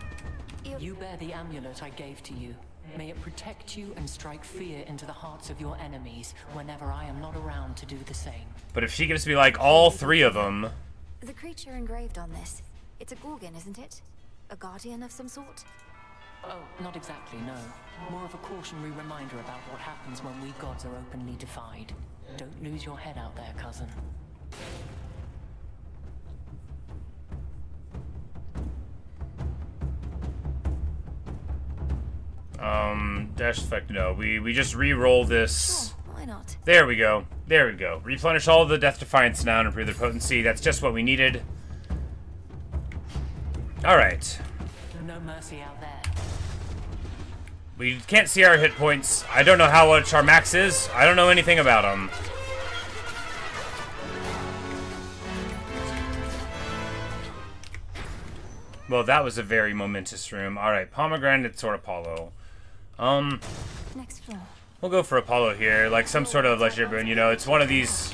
you bear the amulet I gave to you. May it protect you and strike fear into the hearts of your enemies whenever I am not around to do the same. But if she gives me, like, all 3 of them... The creature engraved on this, it's a Gorgon, isn't it? A guardian of some sort? Oh, not exactly, no. More of a cautionary reminder about what happens when we gods are openly defied. Don't lose your head out there, cousin. Dash effect, no. We just re-roll this. Sure, why not? There we go. There we go. Replenish all of the Death Defiance now and improve their potency. That's just what we needed. Alright. No mercy out there. We can't see our hit points. I don't know how much our max is. I don't know anything about them. Well, that was a very momentous room. Alright, Pomegranate Sword Apollo. Next floor. We'll go for Apollo here, like some sort of legendary boon, you know, it's one of these...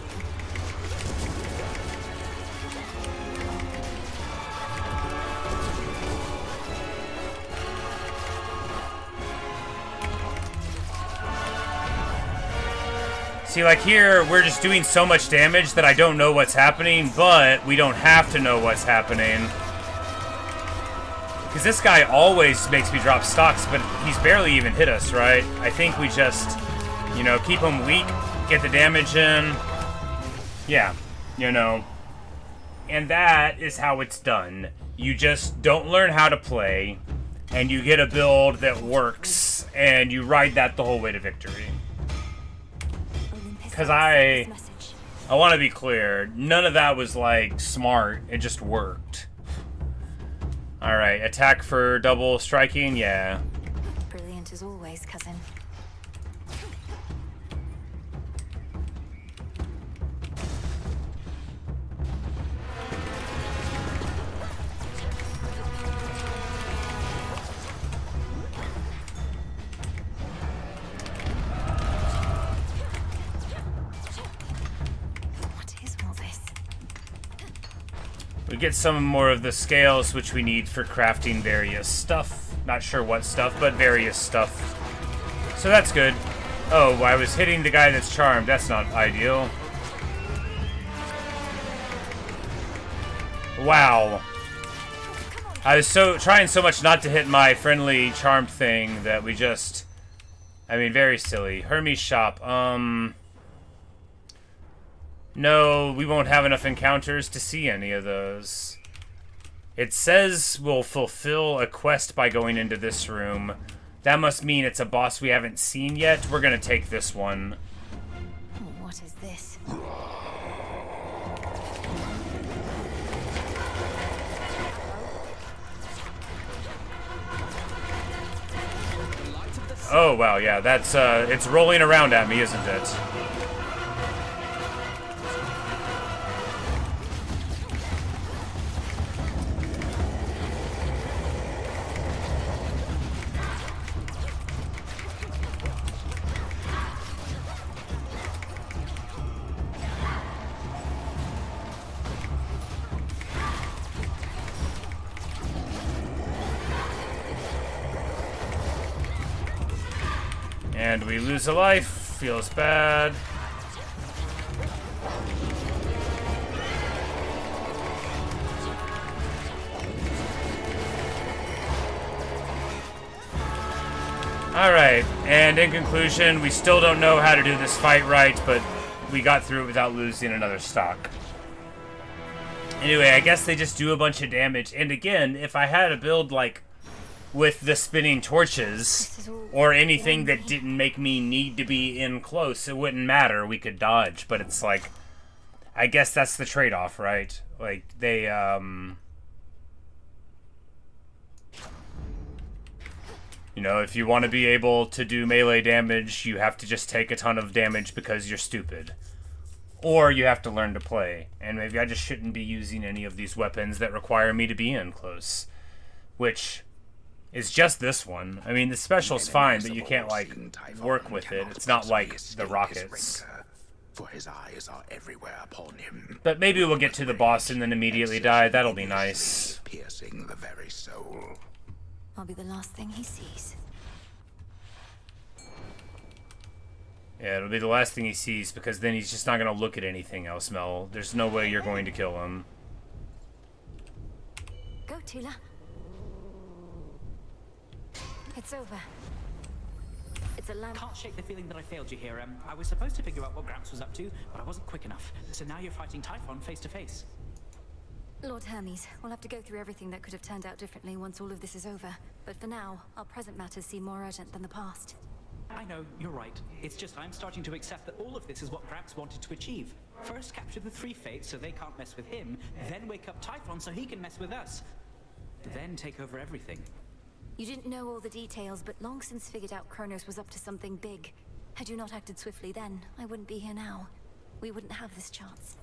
See, like here, we're just doing so much damage that I don't know what's happening, but we don't have to know what's happening. Because this guy always makes me drop stocks, but he's barely even hit us, right? I think we just, you know, keep him weak, get the damage in. Yeah, you know. And that is how it's done. You just don't learn how to play, and you get a build that works, and you ride that the whole way to victory. Because I want to be clear, none of that was, like, smart. It just worked. Alright, attack for double striking, yeah. Brilliant as always, cousin. We get some more of the scales, which we need for crafting various stuff. Not sure what stuff, but various stuff. So that's good. Oh, I was hitting the guy that's charmed. That's not ideal. Wow. I was trying so much not to hit my friendly charmed thing that we just... I mean, very silly. Hermes shop. No, we won't have enough encounters to see any of those. It says we'll fulfill a quest by going into this room. That must mean it's a boss we haven't seen yet. We're gonna take this one. What is this? Oh, wow, yeah, that's, it's rolling around at me, isn't it? And we lose a life. Feels bad. Alright, and in conclusion, we still don't know how to do this fight right, but we got through it without losing another stock. Anyway, I guess they just do a bunch of damage. And again, if I had a build like with the spinning torches or anything that didn't make me need to be in close, it wouldn't matter. We could dodge, but it's like, I guess that's the trade-off, right? Like, they, You know, if you want to be able to do melee damage, you have to just take a ton of damage because you're stupid. Or you have to learn to play. And maybe I just shouldn't be using any of these weapons that require me to be in close. Which is just this one. I mean, the special's fine, but you can't, like, work with it. It's not like the rockets. For his eyes are everywhere upon him. But maybe we'll get to the boss and then immediately die. That'll be nice. Piercing the very soul. I'll be the last thing he sees. Yeah, it'll be the last thing he sees, because then he's just not going to look at anything else, Mel. There's no way you're going to kill him. Go, Tila. It's over. It's a lamp. Can't shake the feeling that I failed you here. I was supposed to figure out what Gramps was up to, but I wasn't quick enough. So now you're fighting Typhon face to face. Lord Hermes, we'll have to go through everything that could have turned out differently once all of this is over. But for now, our present matters seem more urgent than the past. I know, you're right. It's just I'm starting to accept that all of this is what Gramps wanted to achieve. First capture the three fates so they can't mess with him, then wake up Typhon so he can mess with us. Then take over everything. You didn't know all the details, but long since figured out Kronos was up to something big. Had you not acted swiftly then, I wouldn't be here now. We wouldn't have this chance.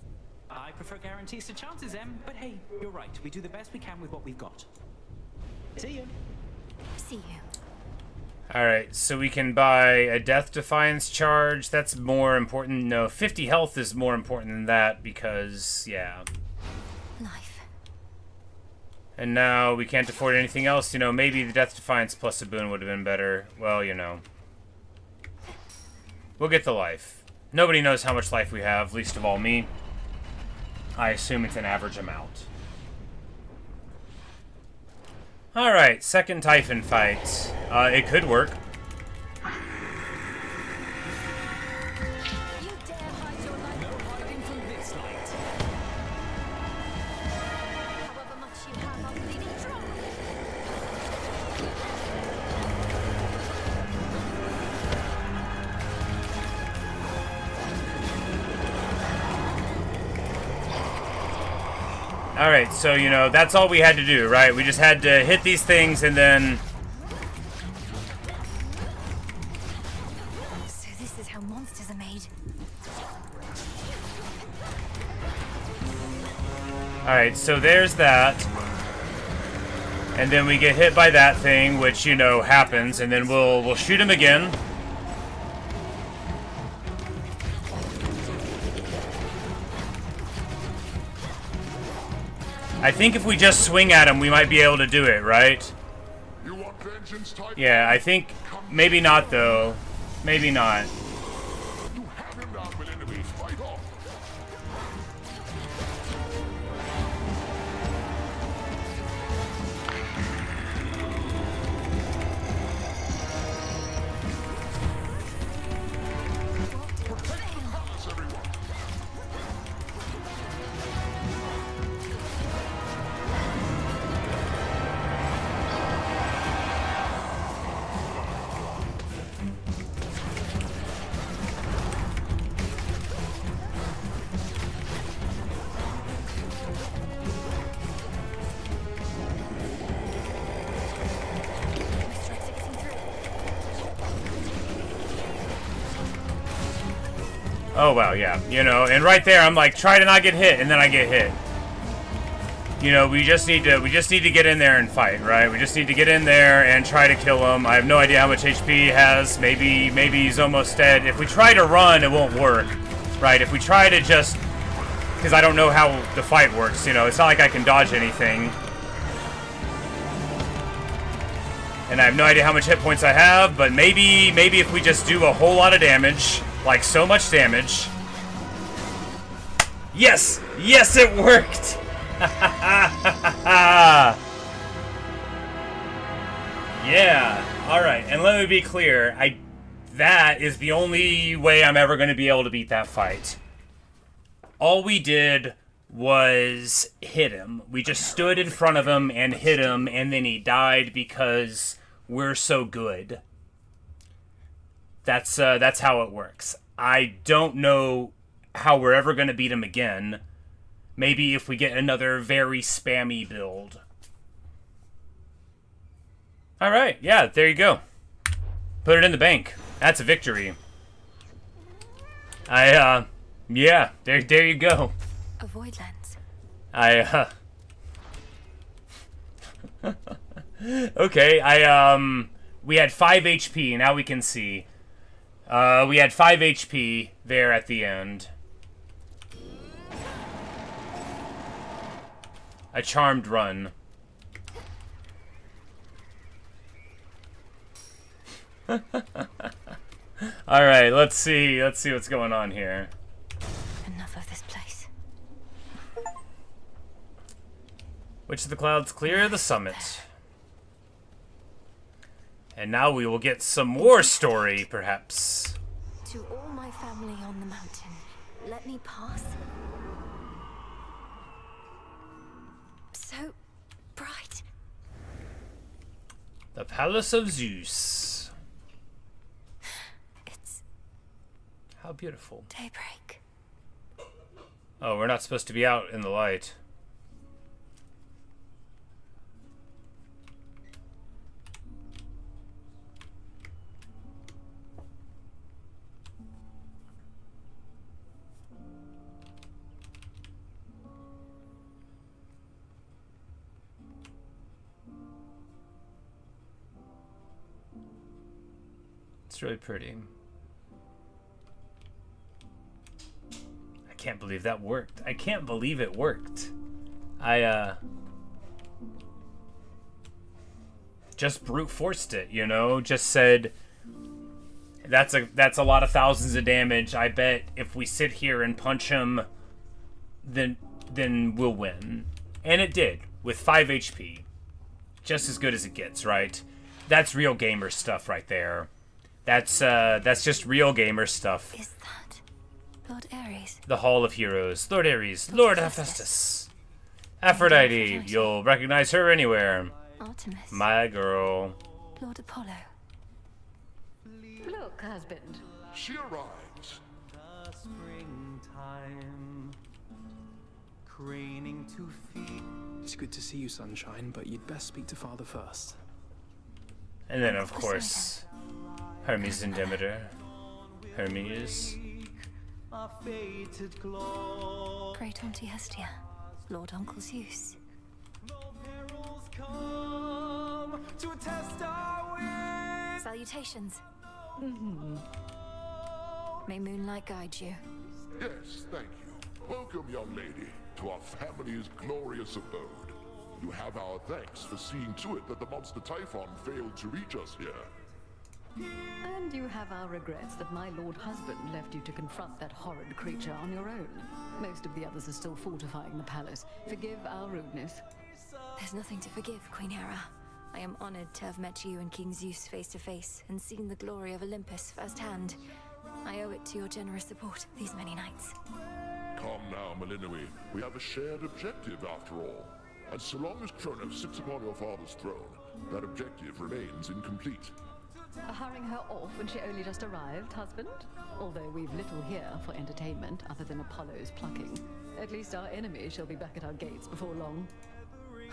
I prefer guarantees to chances, Em, but hey, you're right. We do the best we can with what we've got. See you. See you. Alright, so we can buy a Death Defiance charge. That's more important. No, 50 health is more important than that because, yeah. Life. And now we can't afford anything else. You know, maybe the Death Defiance plus a boon would have been better. Well, you know. We'll get the life. Nobody knows how much life we have, least of all me. I assume it's an average amount. Alright, second Typhon fight. It could work. Alright, so, you know, that's all we had to do, right? We just had to hit these things and then... So this is how monsters are made. Alright, so there's that. And then we get hit by that thing, which, you know, happens, and then we'll shoot him again. I think if we just swing at him, we might be able to do it, right? You want vengeance, Typhon? Yeah, I think... Maybe not, though. Maybe not. You have him down with enemies. Fight off. Protect the palace, everyone. Oh, well, yeah. You know, and right there, I'm like, try to not get hit, and then I get hit. You know, we just need to get in there and fight, right? We just need to get in there and try to kill him. I have no idea how much HP he has. Maybe he's almost dead. If we try to run, it won't work, right? If we try to just... Because I don't know how the fight works, you know. It's not like I can dodge anything. And I have no idea how much hit points I have, but maybe if we just do a whole lot of damage... Like, so much damage. Yes! Yes, it worked! Yeah. Alright, and let me be clear. That is the only way I'm ever going to be able to beat that fight. All we did was hit him. We just stood in front of him and hit him, and then he died because we're so good. That's how it works. I don't know how we're ever going to beat him again. Maybe if we get another very spammy build. All right, yeah, there you go. Put it in the bank. That's a victory. Yeah, there you go. A void lens. Okay, we had 5 HP, now we can see. We had 5 HP there at the end. A charmed run. Alright, let's see what's going on here. Enough of this place. Which of the clouds clear the summit? And now we will get some more story, perhaps. To all my family on the mountain, let me pass. So bright. The Palace of Zeus. It's how beautiful. Daybreak. Oh, we're not supposed to be out in the light. It's really pretty. I can't believe that worked. I can't believe it worked. Just brute forced it, you know? Just said that's a lot of thousands of damage. I bet if we sit here and punch him, then we'll win. And it did with 5 HP. Just as good as it gets, right? That's real gamer stuff right there. That's just real gamer stuff. Is that Lord Ares? The Hall of Heroes. Lord Ares. Lord Hephaestus. Aphrodite. You'll recognize her anywhere. Artemis. My girl. Lord Apollo. Look, husband. She arrives. Springtime, craning to feet. It's good to see you, Sunshine, but you'd best speak to Father first. And then, of course, Hermes and Demeter. Hermes. Great Auntie Hestia. Lord Uncle Zeus. Salutations. May moonlight guide you. Yes, thank you. Welcome, young lady, to our family's glorious abode. You have our thanks for seeing to it that the monster Typhon failed to reach us here. And you have our regrets that my lord husband left you to confront that horrid creature on your own. Most of the others are still fortifying the palace. Forgive our rudeness. There's nothing to forgive, Queen Hera. I am honored to have met you and King Zeus face to face and seen the glory of Olympus firsthand. I owe it to your generous support these many nights. Come now, Melinoe. We have a shared objective after all. And so long as Kronos sits upon your father's throne, that objective remains incomplete. Hurrying her off when she only just arrived, husband? Although we've little here for entertainment other than Apollo's plucking. At least our enemies shall be back at our gates before long.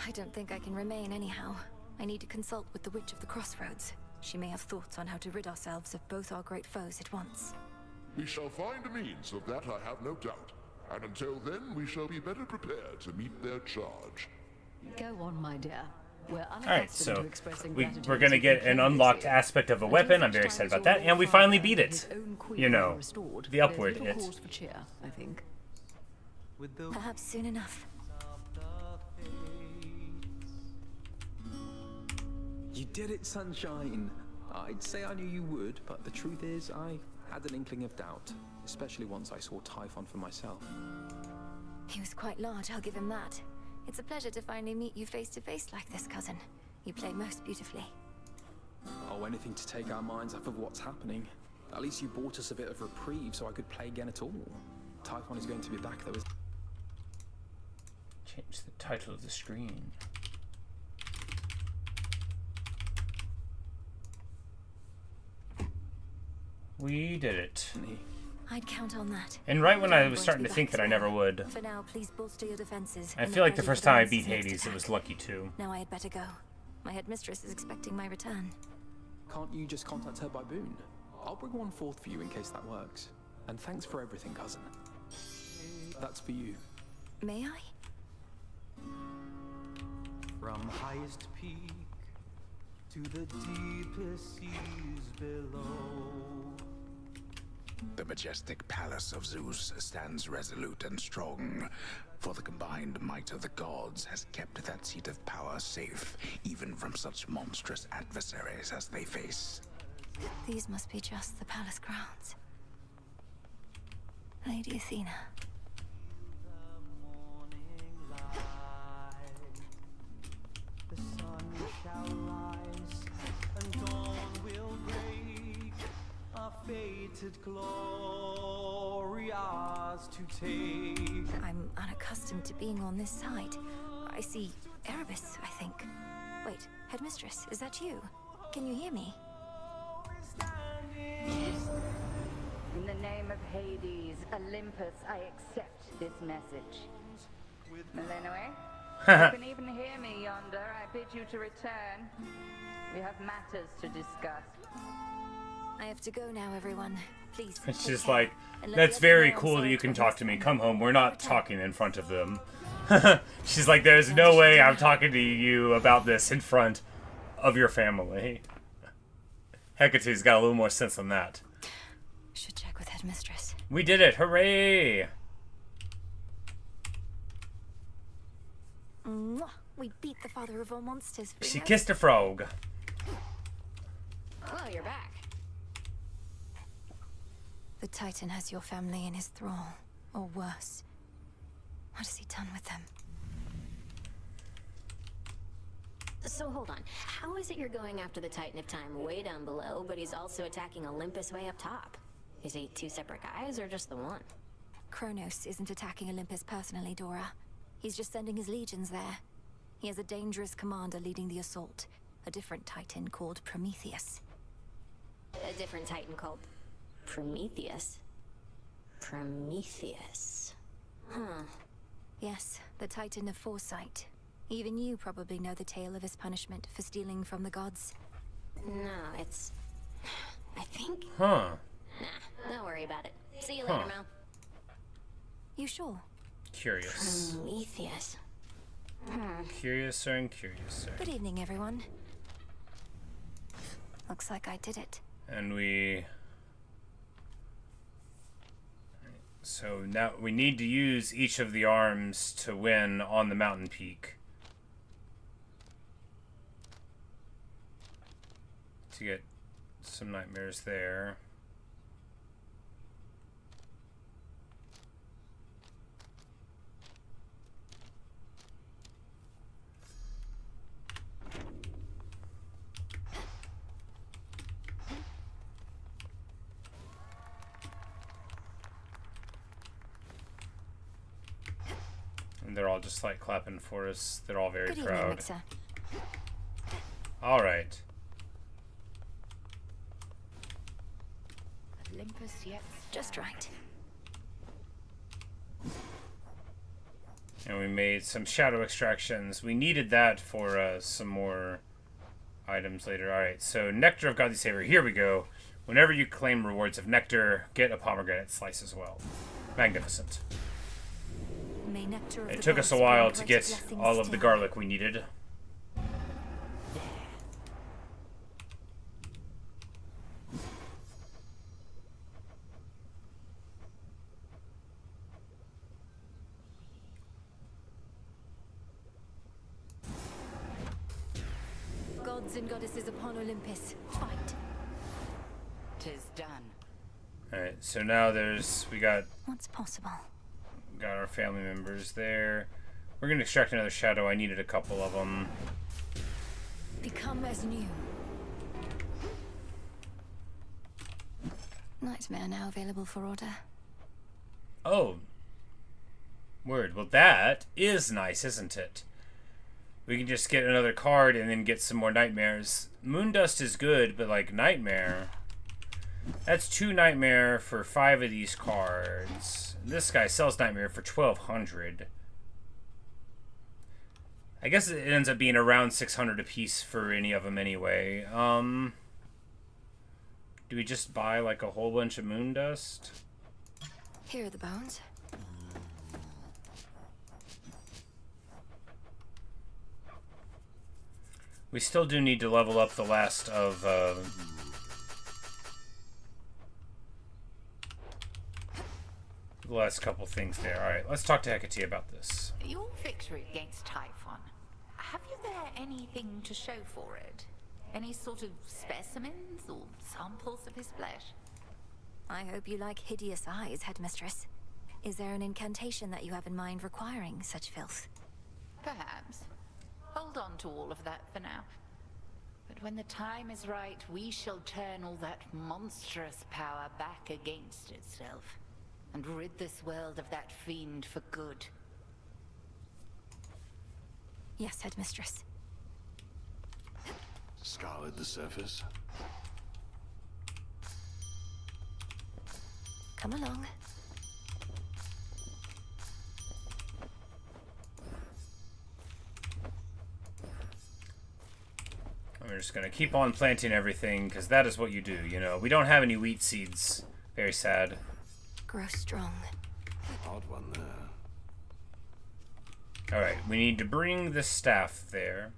I don't think I can remain anyhow. I need to consult with the Witch of the Crossroads. She may have thoughts on how to rid ourselves of both our great foes at once. We shall find a means of that, I have no doubt. And until then, we shall be better prepared to meet their charge. Go on, my dear. Alright, so we're going to get an unlocked aspect of a weapon. I'm very excited about that. And we finally beat it. You know, the upward hit. Perhaps soon enough. You did it, Sunshine. I'd say I knew you would, but the truth is I had an inkling of doubt. Especially once I saw Typhon for myself. He was quite large, I'll give him that. It's a pleasure to finally meet you face to face like this, cousin. You play most beautifully. Oh, anything to take our minds off of what's happening. At least you bought us a bit of reprieve so I could play again at all. Typhon is going to be back though. Change the title of the screen. We did it. I'd count on that. And right when I was starting to think that I never would. For now, please bolster your defenses. I feel like the first time I beat Hades, it was lucky too. Now I had better go. My headmistress is expecting my return. Can't you just contact her by boon? I'll bring one forth for you in case that works. And thanks for everything, cousin. That's for you. May I? From highest peak to the deepest seas below. The majestic palace of Zeus stands resolute and strong, for the combined might of the gods has kept that seat of power safe, even from such monstrous adversaries as they face. These must be just the palace grounds. Lady Athena. The sun shall rise and dawn will break. Our fated glory ours to take. I'm unaccustomed to being on this side. I see Erebus, I think. Wait, headmistress, is that you? Can you hear me? In the name of Hades, Olympus, I accept this message. Melinoe, you can even hear me yonder. I bid you to return. We have matters to discuss. I have to go now, everyone. Please. It's just like, that's very cool that you can talk to me. Come home. We're not talking in front of them. She's like, there's no way I'm talking to you about this in front of your family. Hecate's got a little more sense than that. Should check with headmistress. We did it! Hooray! Mwah. We beat the father of all monsters. She kissed a frog. Well, you're back. The Titan has your family in his thrall, or worse. What has he done with them? So hold on. How is it you're going after the Titan of Time way down below, but he's also attacking Olympus way up top? Is he two separate guys, or just the one? Kronos isn't attacking Olympus personally, Dora. He's just sending his legions there. He has a dangerous commander leading the assault. A different Titan called Prometheus. A different Titan called Prometheus? Prometheus. Huh. Yes, the Titan of Foresight. Even you probably know the tale of his punishment for stealing from the gods. No, it's... I think... Huh. Nah, don't worry about it. See you later, Mel. You sure? Curious. Prometheus. Curiouser and curiouser. Good evening, everyone. Looks like I did it. And we... So now we need to use each of the arms to win on the mountain peak. To get some nightmares there. And they're all just like clapping for us. They're all very Good proud. evening, Mixer. All right. Olympus yet just right. And we made some shadow extractions. We needed that for some more items later. All right, so Nectar of Godly Savior. Here we go. Whenever you claim rewards of Nectar, get a pomegranate slice as well. Magnificent. May nectar of It the took us a gods while bring to greater get blessings all of the still. garlic we needed. Gods and goddesses upon Olympus, fight. 'Tis done. Alright, so now we got What's possible? our family members there. We're gonna extract another shadow. I needed a couple of them. Become as new. Nightmare now available for order. Oh. Word. Well, that is nice, isn't it? We can just get another card and then get some more nightmares. Moondust is good, but like Nightmare... That's 2 Nightmare for 5 of these cards. This guy sells Nightmare for 1,200. I guess it ends up being around 600 apiece for any of them anyway. Do we just buy like a whole bunch of moon dust? Here are the bones. We still do need to level up the last of the last couple things there. Alright, let's talk to Hecate about this. Your victory against Typhon, have you there anything to show for it? Any sort of specimens or samples of his flesh? I hope you like hideous eyes, Headmistress. Is there an incantation that you have in mind requiring such filth? Perhaps. Hold on to all of that for now. But when the time is right, we shall turn all that monstrous power back against itself, and rid this world of that fiend for good. Yes, Headmistress. Scoured the surface. Come along. We're just gonna keep on planting everything, because that is what you do, you know. We don't have any wheat seeds. Very sad. Grow strong. Odd one there. Alright, we need to bring the staff there.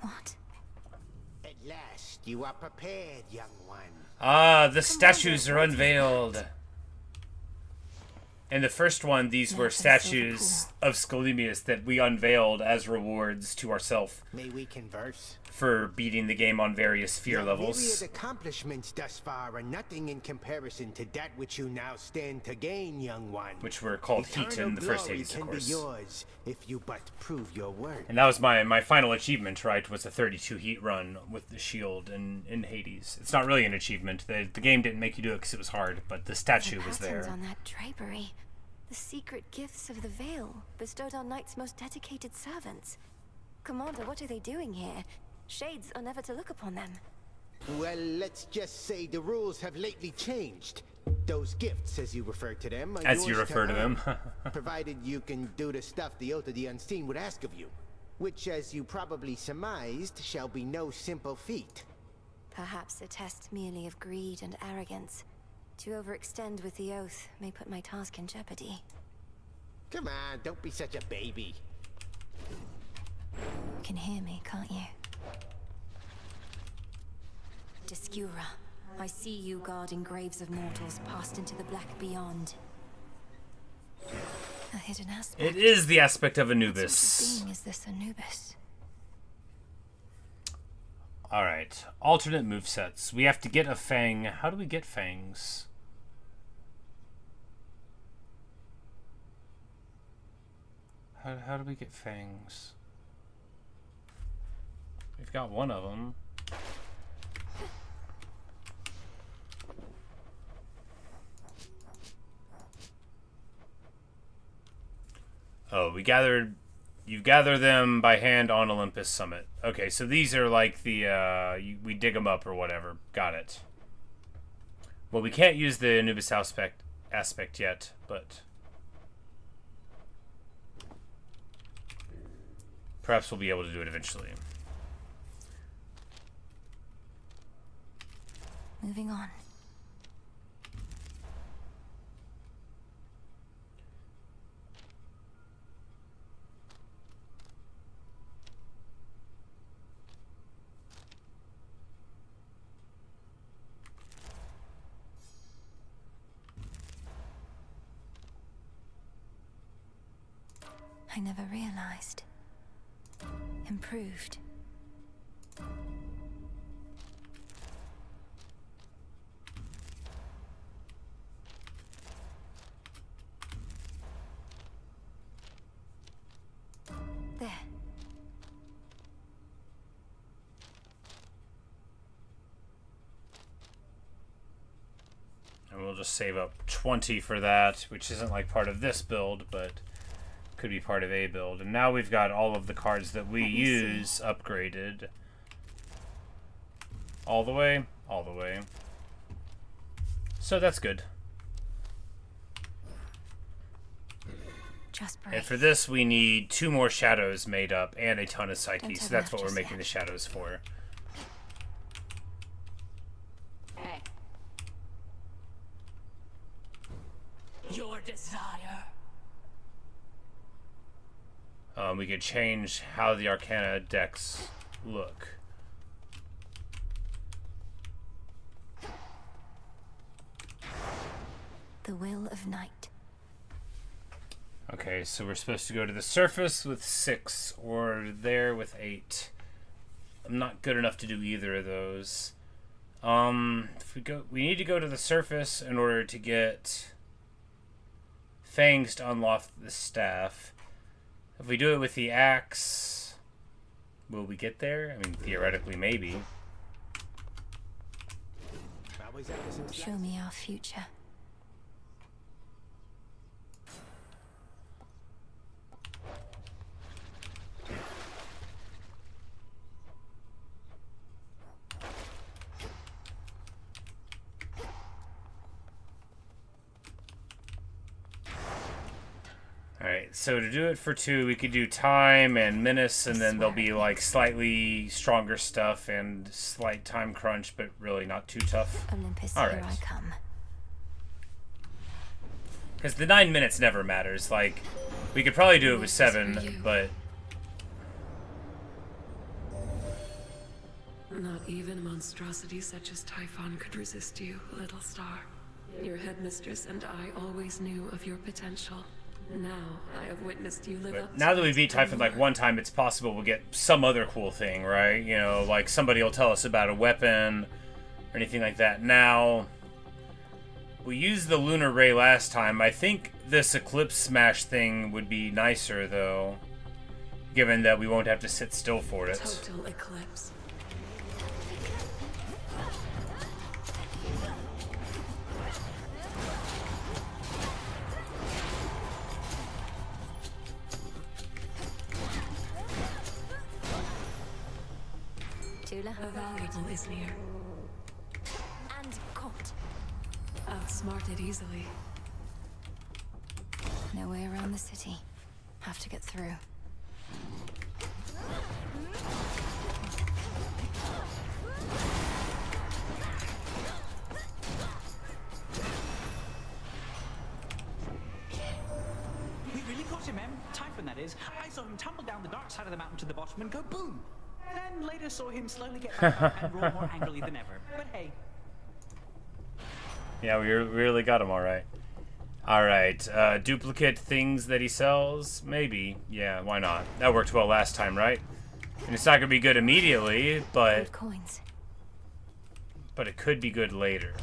What? At last, you are prepared, young one. Ah, the statues are unveiled. In the first one, these were statues of Scolemius that we unveiled as rewards to ourselves. May we converse? For beating the game on various fear levels. Myriad accomplishments thus far are nothing in comparison to that which you now stand to gain, young one. Which were called heat in the first Hades, of course. Be yours if you but prove your worth. And that was my final achievement, right? Was a 32 heat run with the shield in Hades. It's not really an achievement. The game didn't make you do it because it was hard, but the statue was there. On that drapery, the secret gifts of the Veil bestowed on Knight's most dedicated servants. Commander, what are they doing here? Shades are never to look upon them. Well, let's just say the rules have lately changed. Those gifts, as you refer to them, are as you yours refer to them. Provided you can do the stuff the Oath of the Unseen would ask of you. Which, as you probably surmised, shall be no simple feat. Perhaps a test merely of greed and arrogance. To overextend with the Oath may put my task in jeopardy. Come on, don't be such a baby. You can hear me, can't you? Discura, I see you guarding graves of mortals passed into the black beyond. A hidden aspect. It is the aspect of Anubis. What sort of being is this Anubis? Alright, alternate movesets. We have to get a fang. How do we get fangs? How do we get fangs? We've got one of them. Oh, you gather them by hand on Olympus Summit. Okay, so these are like the, we dig them up or whatever. Got it. Well, we can't use the Anubis aspect yet, but perhaps we'll be able to do it eventually. Moving on. I never realized. Improved. There. And we'll just save up 20 for that, which isn't like part of this build, but could be part of a build. And now we've got all of the cards that we use upgraded. All the way, all the way. So that's good. Just breathe. And for this, we need 2 more shadows made up and a ton of psyche, so that's what we're making yet. the shadows for. Hey. Your desire. We could change how the Arcana decks look. The will of night. Okay, so we're supposed to go to the surface with 6 or there with 8. I'm not good enough to do either of those. If we need to go to the surface in order to get fangs to unlock the staff. If we do it with the axe, will we get there? I mean, theoretically, maybe. Show me our future. Alright, so to do it for 2, we could do time and menace, and then there'll be like slightly stronger stuff and slight time crunch, but really not too tough. Olympus, All here right. I come. Because the 9 minutes never matters. Like, we could probably do it with 7, but Not even a monstrosity such as Typhon could resist you, little star. Your headmistress and I always knew of your potential. Now I have witnessed you live up to now that we its beat Typhon like allure. 1 time, it's possible we'll get some other cool thing, right? You know, like somebody will tell us about a weapon or anything like that. Now, we used the Lunar Ray last time. I think this Eclipse Smash thing would be nicer, though, given that we won't have to sit still for it. Total eclipse. Tula. A valuable is near. And caught. Outsmarted easily. No way around the city. Have to get through. We really got him, Em. Typhon, that is. I saw him tumble down the dark side of the mountain to the bottom and go boom. Then later saw him slowly get back up and roar more angrily than ever. But hey. Yeah, we really got him all right. All right, duplicate things that he sells? Maybe. Yeah, why not? That worked well last time, right? And it's not going to be good immediately, but Good coins. it could be good later.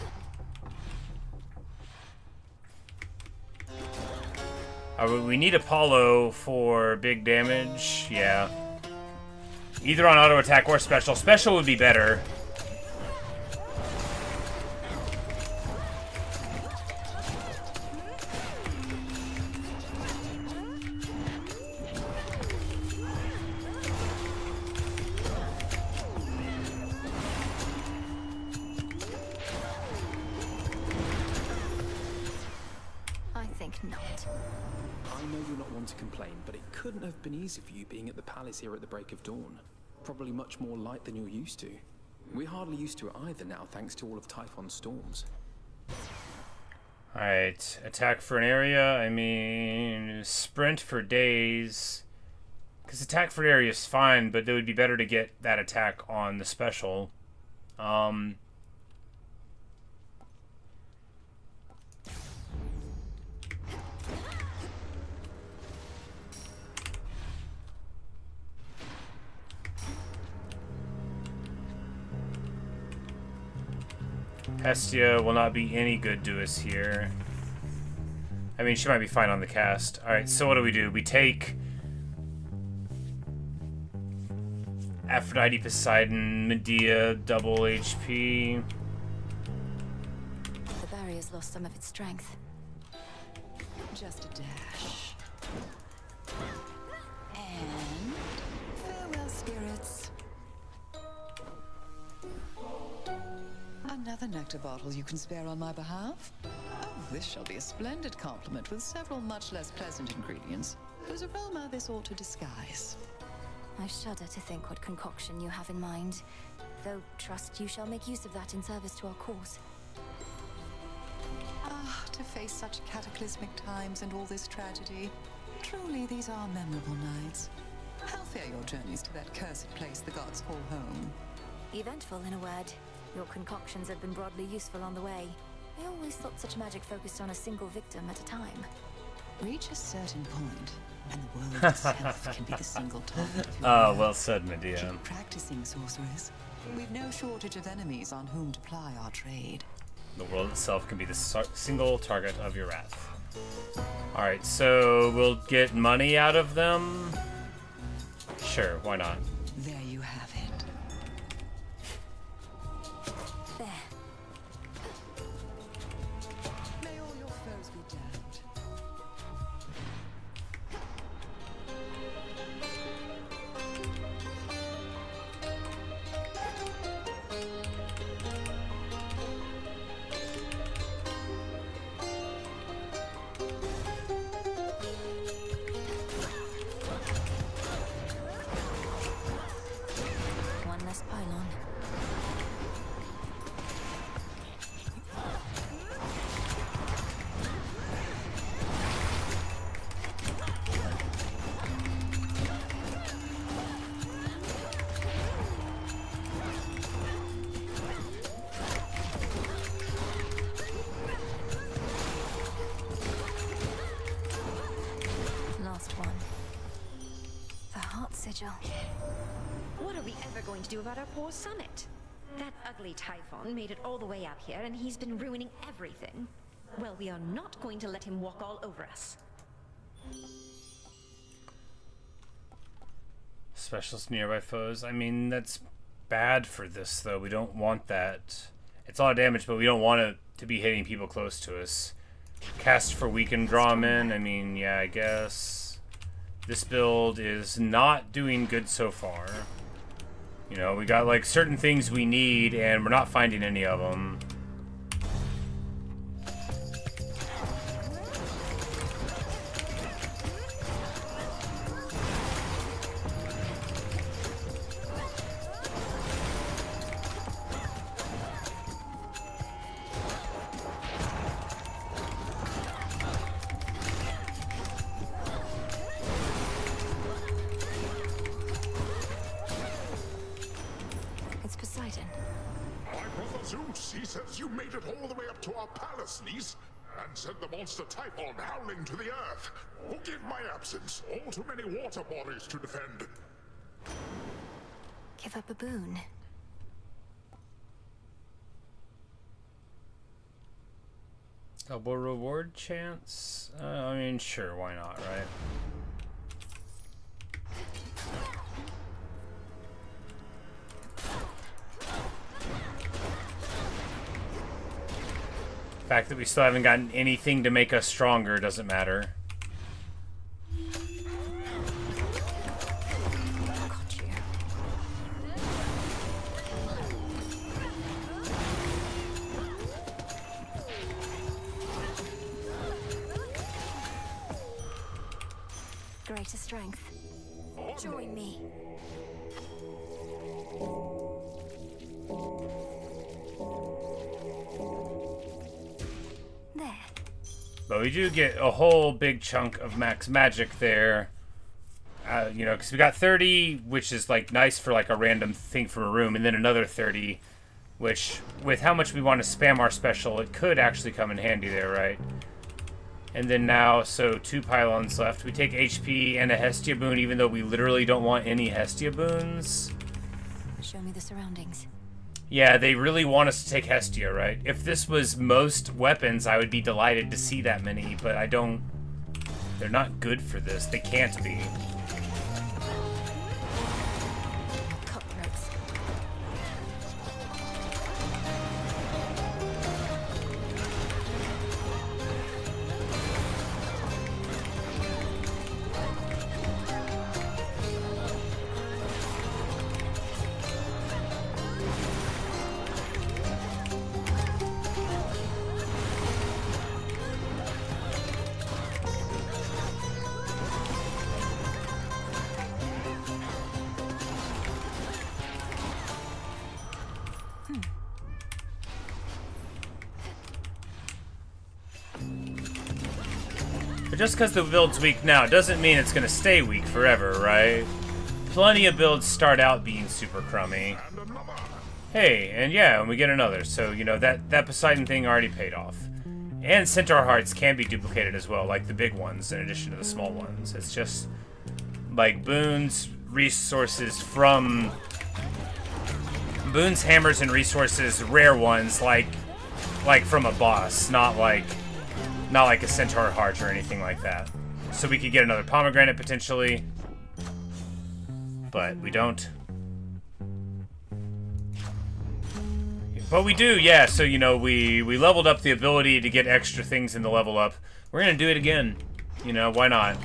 We need Apollo for big damage. Yeah. Either on auto attack or special. Special would be better. I think not. I know you're not one to complain, but it couldn't have been easy for you being at the palace here at the break of dawn. Probably much more light than you're used to. We're hardly used to it either now, thanks to all of Typhon's storms. Alright, attack for an area. I mean, sprint for days. Because attack for an area is fine, but it would be better to get that attack on the special. Hestia will not be any good to us here. I mean, she might be fine on the cast. Alright, so what do? We take Aphrodite, Poseidon, Medea, double HP. The barrier's lost some of its strength. Just a dash. And farewell, spirits. Another nectar bottle you can spare on my behalf? Oh, this shall be a splendid compliment with several much less pleasant ingredients, whose aroma this ought to disguise. I shudder to think what concoction you have in mind, though trust you shall make use of that in service to our cause. Ah, to face such cataclysmic times and all this tragedy. Truly, these are memorable nights. How fare your journeys to that cursed place the gods call home? Eventful, in a word. Your concoctions have been broadly useful on the way. I always thought such magic focused on a single victim at a time. Reach a certain point, and the world itself can be the single target of your Oh, well said, Medea. Keep practicing, sorceress. We've no shortage of enemies on whom to ply our trade. The world itself can be the single target of your wrath. Alright, so we'll get money out of them? Sure, why not? There you have it. There. May all your foes be damned. One less pylon. Last one. The heart sigil. What are we ever going to do about our poor summit? That ugly Typhon made it all the way up here, and he's been ruining everything. Well, we are not going to let him walk all over us. Specialist nearby foes. I mean, that's bad for this, though. We don't want that. It's a lot of damage, but we don't want it to be hitting people close to us. Cast for weaken, draw them in. I mean, yeah, I guess. This build is not doing good so far. You know, we got, like, certain things we need, and we're not finding any of them. It's Poseidon. My brother Zeus, he says you made it all the way up to our palace, niece, and sent the monster Typhon howling to the earth. Forgive my absence. All too many water bodies to defend. Give up a boon. Double reward chance? I mean, sure, why not, right? The fact that we still haven't gotten anything to make us stronger doesn't matter. Greater strength. Join me. There. But we do get a whole big chunk of max magic there. You know, because we got 30, which is like nice for like a random thing from a room, and then another 30, which with how much we want to spam our special, it could actually come in handy there, right? And then now, so 2 pylons left. We take HP and a Hestia boon, even though we literally don't want any Hestia boons. Show me the surroundings. Yeah, they really want us to take Hestia, right? If this was most weapons, I would be delighted to see that many, but I don't... They're not good for this. They can't be. Cutthroats. But just because the build's weak now doesn't mean it's going to stay weak forever, right? Plenty of builds start out being super crummy. Hey, and yeah, and we get another. So, you know, that Poseidon thing already paid off. And Centaur Hearts can be duplicated as well, like the big ones in addition to the small ones. It's just like boons, resources from... Boons, hammers, and resources, rare ones, like from a boss, not like a Centaur Heart or anything like that. So we could get another pomegranate potentially, but we don't. But we do, yeah. So you know, we leveled up the ability to get extra things in the level up. We're gonna do it again. You know, why not?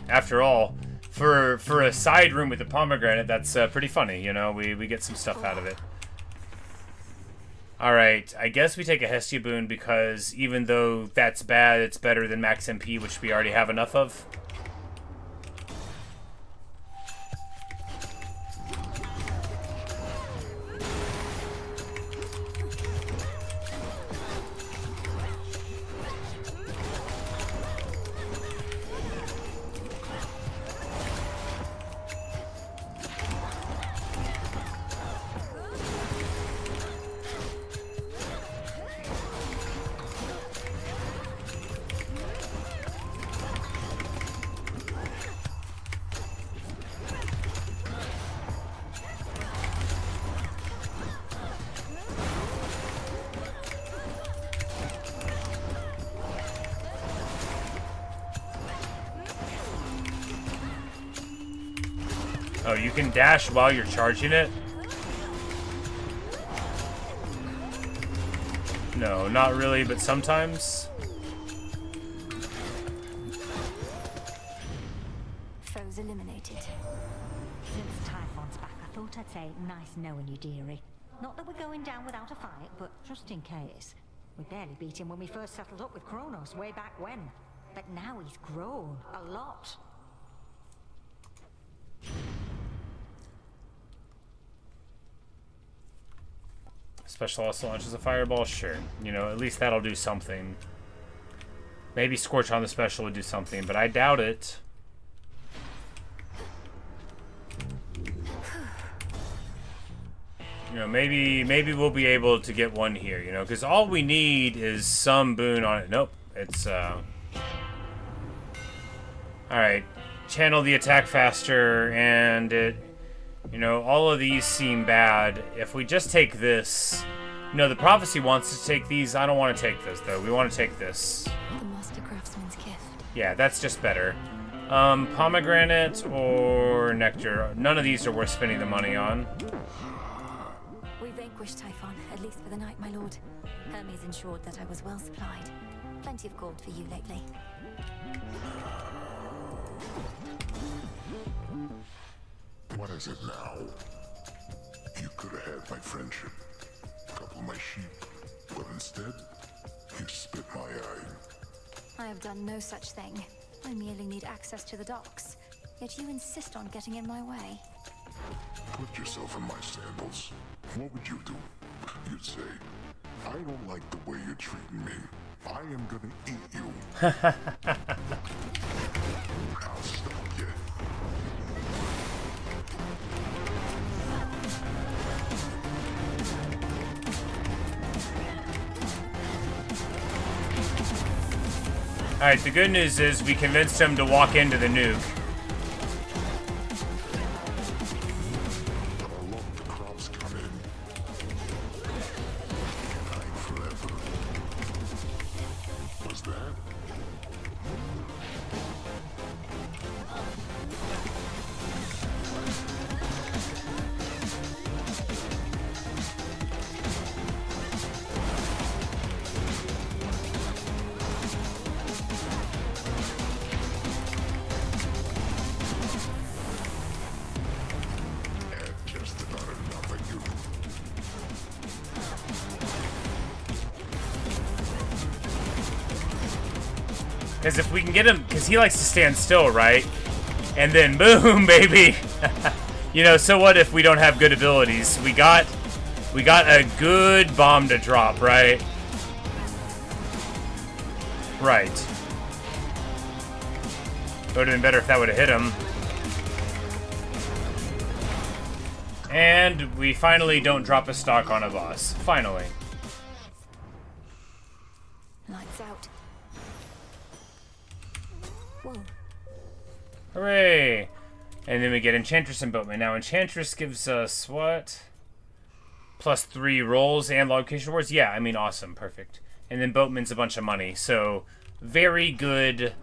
After all, for a side room with a pomegranate, that's pretty funny, you know? We get some stuff out of it. Alright, I guess we take a Hestia boon because even though that's bad, it's better than max MP, which we already have enough of. Oh, you can dash while you're charging it? No, not really, but sometimes. Foes eliminated. Since Typhon's back, I thought I'd say nice knowing you, dearie. Not that we're going down without a fight, but just in case. We barely beat him when we first settled up with Kronos way back when. But now he's grown a lot. Special also launches a fireball? Sure. You know, at least that'll do something. Maybe Scorch on the special would do something, but I doubt it. You know, maybe we'll be able to get one here, you know, because all we need is some boon on it. Nope. It's, Alright. Channel the attack faster, and it... You know, all of these seem bad. If we just take this... You know, the prophecy wants to take these. I don't want to take this, though. We want to take this. The Master Craftsman's gift. Yeah, that's just better. Pomegranate or nectar. None of these are worth spending the money on. We vanquished Typhon, at least for the night, my lord. Hermes ensured that I was well supplied. Plenty of gold for you lately. What is it now? You could have had my friendship, a couple of my sheep, but instead, you spit my eye. I have done no such thing. I merely need access to the docks. Yet you insist on getting in my way. Put yourself in my sandals. What would you do? You'd say, I don't like the way you're treating me. I am gonna eat you. I'll stop you. Alright, the good news is we convinced him to walk into the nuke. Because if we can get him, because he likes to stand still, right? And then boom, baby. You know, so what if we don't have good abilities? We got a good bomb to drop, right? Right. It would have been better if that would have hit him. And we finally don't drop a stock on a boss. Finally. Lights out. Whoa. Hooray! And then we get Enchantress and Boatman. Now, Enchantress gives us what? +3 rolls and location rewards? Yeah, I mean, awesome. Perfect. And then Boatman's a bunch of money. So, very good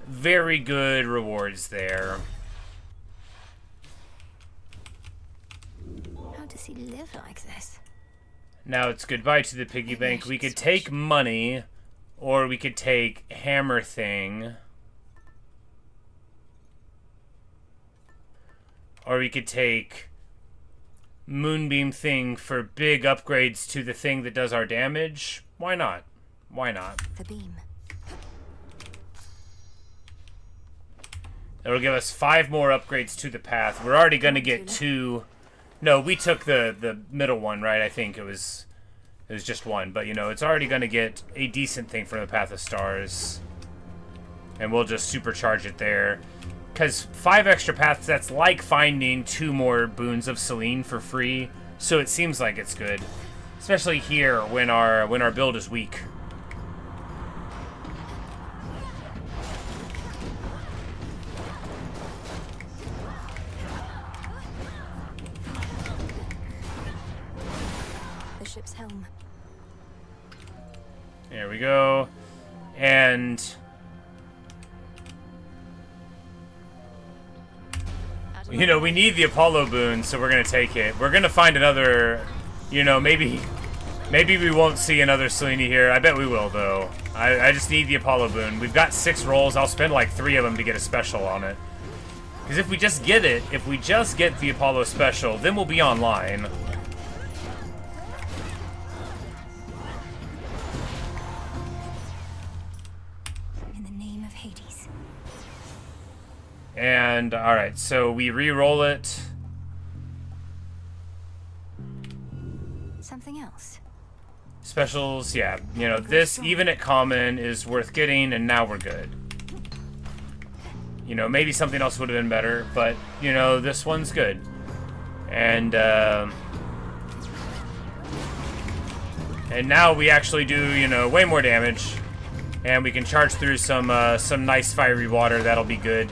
rewards there. How does he live like this? Now it's goodbye to the piggy bank. We could take money, or we could take hammer thing. Or we could take moonbeam thing for big upgrades to the thing that does our damage. Why not? Why not? The beam. It'll give us 5 more upgrades to the path. We're already going to get 2. No, we took the middle one, right? I think it was just 1. But, you know, it's already going to get a decent thing from the Path of Stars. And we'll just supercharge it there. Because 5 extra paths, that's like finding 2 more boons of Selene for free. So it seems like it's good. Especially here when our build is weak. The ship's helm. There we go. And you know, we need the Apollo boon, so we're gonna take it. We're gonna find another, you know, maybe we won't see another Selene here. I bet we will, though. I just need the Apollo boon. We've got 6 rolls. I'll spend like 3 of them to get a special on it. Because if we just get it, if we just get the Apollo special, then we'll be online. In the name of Hades. And, alright, so we re-roll it. Something else. Specials, yeah. You know, this, even at common, is worth getting, and now we're good. You know, maybe something else would have been better, but, you know, this one's good. And now we actually do, you know, way more damage. And we can charge through some nice fiery water. That'll be good.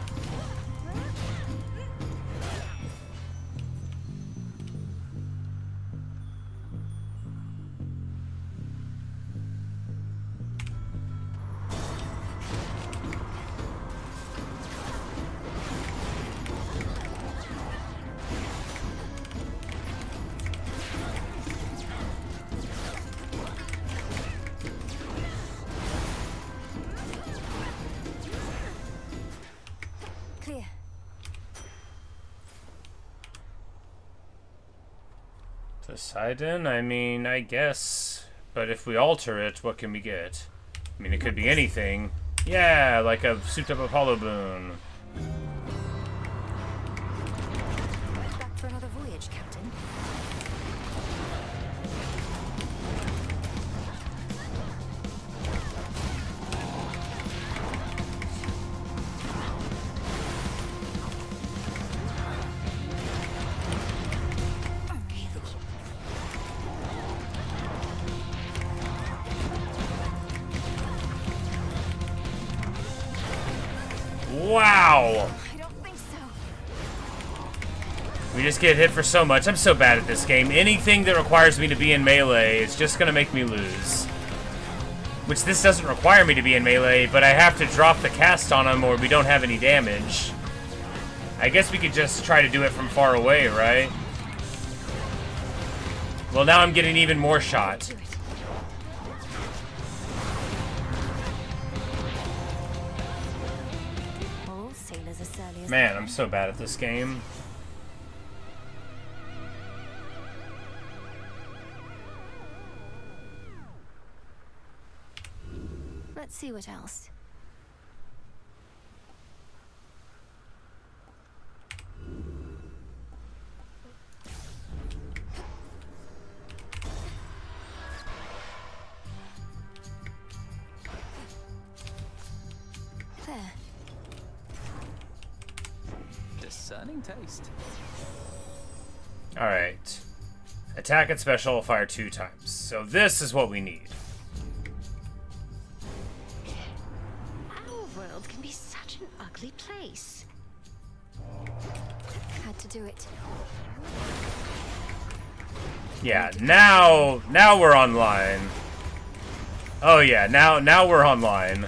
Clear. Poseidon? I mean, I guess. But if we alter it, what can we get? I mean, it could be anything. Yeah, like a souped-up Apollo boon. Back for another voyage, Captain. Wow! I don't think so. We just get hit for so much. I'm so bad at this game. Anything that requires me to be in melee is just gonna make me lose. Which this doesn't require me to be in melee, but I have to drop the cast on him or we don't have any damage. I guess we could just try to do it from far away, right? Well, now I'm getting even more shot. All sailors are surly as Man, I'm so bad at this game. Let's see what else. Discerning taste. Alright. Attack and special fire 2 times. So this is what we need. Our world can be such an ugly place. Had to do it. Yeah, now we're online. Oh yeah, now we're online.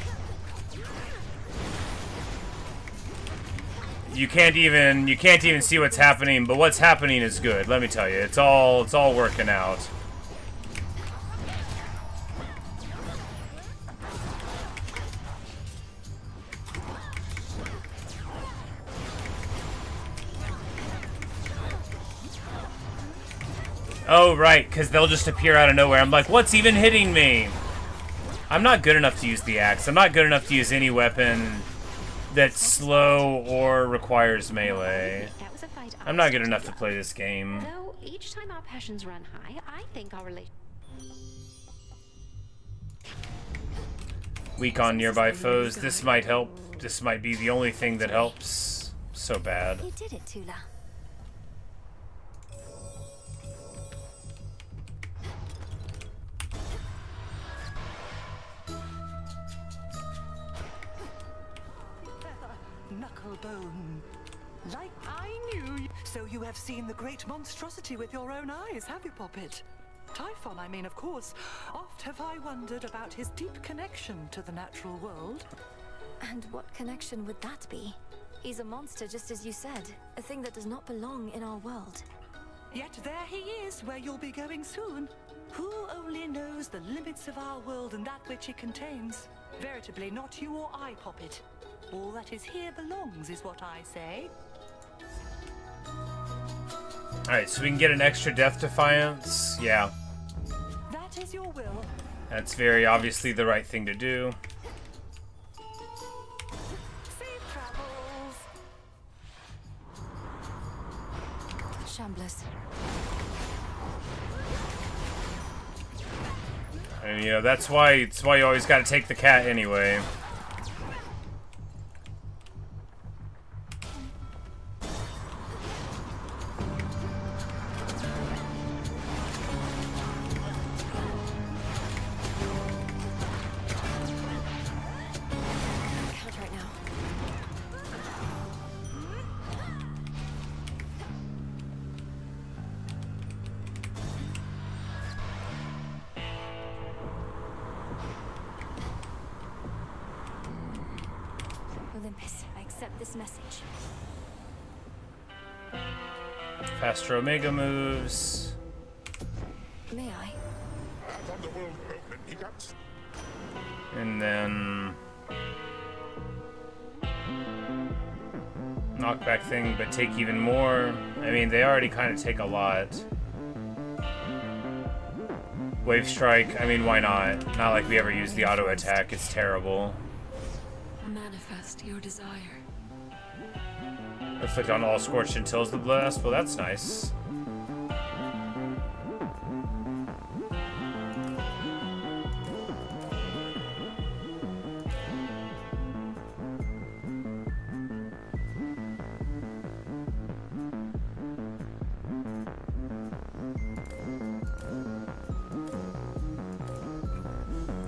You can't even see what's happening, but what's happening is good. Let me tell you, it's all working out. Oh right, because they'll just appear out of nowhere. I'm like, what's even hitting me? I'm not good enough to use the axe. I'm not good enough to use any weapon that's slow or requires melee. I'm not good enough to play this game. Though each time our passions run high, I think our relation. Weak on nearby foes. This might help. This might be the only thing that helps. So bad. You did it, Tula. Knucklebone. Like I knew you. So you have seen the great monstrosity with your own eyes, have you, Poppet? Typhon, I mean, of course. Oft have I wondered about his deep connection to the natural world. And what connection would that be? He's a monster, just as you said. A thing that does not belong in our world. Yet there he is, where you'll be going soon. Who only knows the limits of our world and that which it contains? Veritably, not you or I, Poppet. All that is here belongs, is what I say. Alright, so we can get an extra Death Defiance. Yeah. That is your will. That's very obviously the right thing to do. Safe travels. Shamblers. And you know, that's why you always gotta take the cat anyway. Olympus, I accept this message. Faster Omega moves. May I? And then knockback thing, but take even more. I mean, they already kind of take a lot. Wave strike, I mean, why not? Not like we ever use the auto attack, it's terrible. Manifest your desire. Inflict on all scorched until's the blast. Well, that's nice.